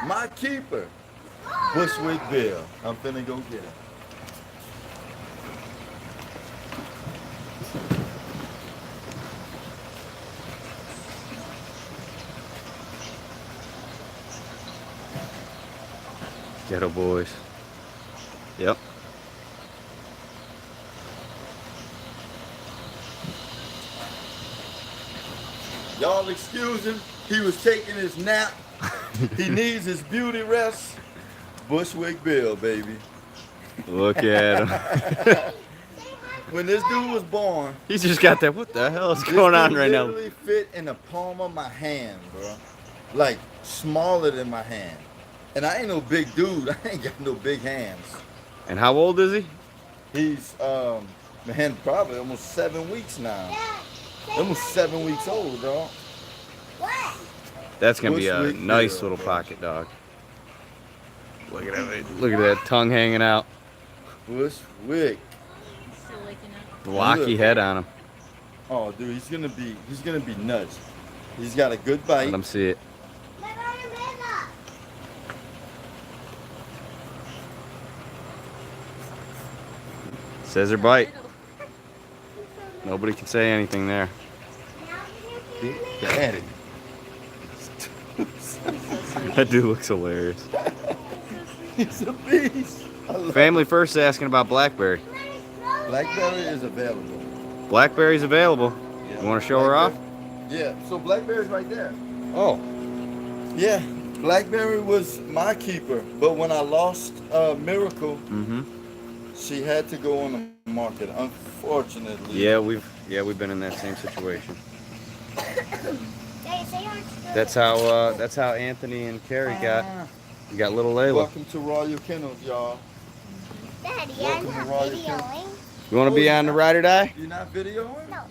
my keeper, Bushwick Bill. I'm finna go get him. Ghetto boys. Yep. Y'all excuse him. He was taking his nap. He needs his beauty rest. Bushwick Bill, baby. Look at him. When this dude was born, He's just got that. What the hell is this going on dude right now? literally fit in the palm of my hand, bro. Like smaller than my hand. And I ain't no big dude. I ain't got no big hands. And how old is he? He's man, probably almost 7 weeks now. Almost 7 weeks old, dog. What? That's gonna be a Bushwick nice Bill, little bro. pocket dog. Look at that. Look at that tongue hanging out. Bushwick. Still licking up. Blocky head on him. Oh, dude, he's gonna be nuts. He's got a good bite. Let him see it. Scissor bite. Nobody can say anything there. Big Daddy. That dude looks hilarious. He's a beast. I love Family First is asking about Blackberry. Blackberry is available. Blackberry's available. You want to show her off? Yeah, so Blackberry's right there. Oh. Yeah, Blackberry was my keeper, but when I lost Miracle, Mm-hmm. she had to go on the market, unfortunately. Yeah, we've been in that same situation. That's how Anthony and Carrie got little Layla. Welcome to Royal Kennels, y'all. Daddy, Welcome I'm to not Royal videoing. You want to be on the Ride or Die? You not videoing? No,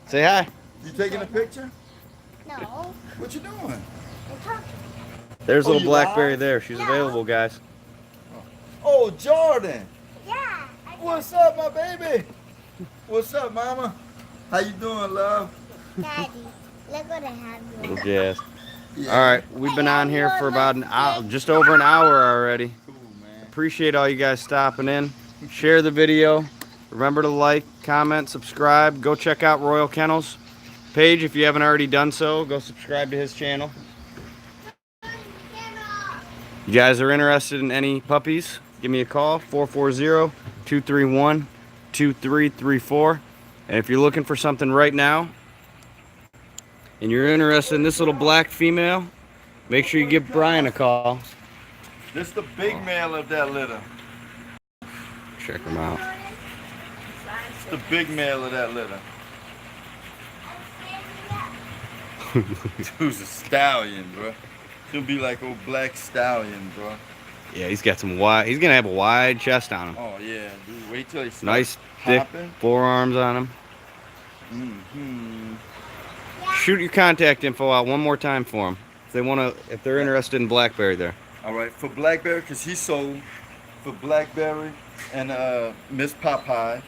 Say hi. You taking a picture? no. What you doing? I'm talking. There's Oh, little you Blackberry live? there. She's No. available, guys. Oh, Jordan. Yeah. What's up, my baby? What's up, mama? How you doing, love? Daddy, look what I have here. Little jazz. Yeah. All right, we've been on here for about an hour, just over an hour already. Cool, man. Appreciate all you guys stopping in. Share the video. Remember to like, comment, subscribe. Go check out Royal Kennels page if you haven't already done so. Go subscribe to his channel. You guys are interested in any puppies, give me a call, 440-231-2334. And if you're looking for something right now, and you're interested in this little black female, make sure you give Brian a call. This the big male of that litter. Check him out. It's the big male of that litter. Dude's a stallion, bro. He'll be like old black stallion, bro. Yeah, he's got some wide. He's gonna have a wide chest on him. Oh yeah, dude. Wait till he starts Nice thick hopping. forearms on him. Mm-hmm. Shoot your contact info out one more time for them if they want to. If they're interested in Blackberry, there. All right, for Blackberry, cause he sold for Blackberry and Miss Popeye,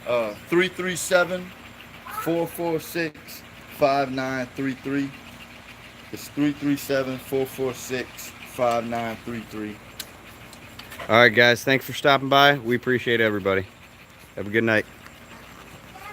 337-446-5933. It's 337-446-5933. All right, guys. Thanks for stopping by. We appreciate everybody. Have a good night.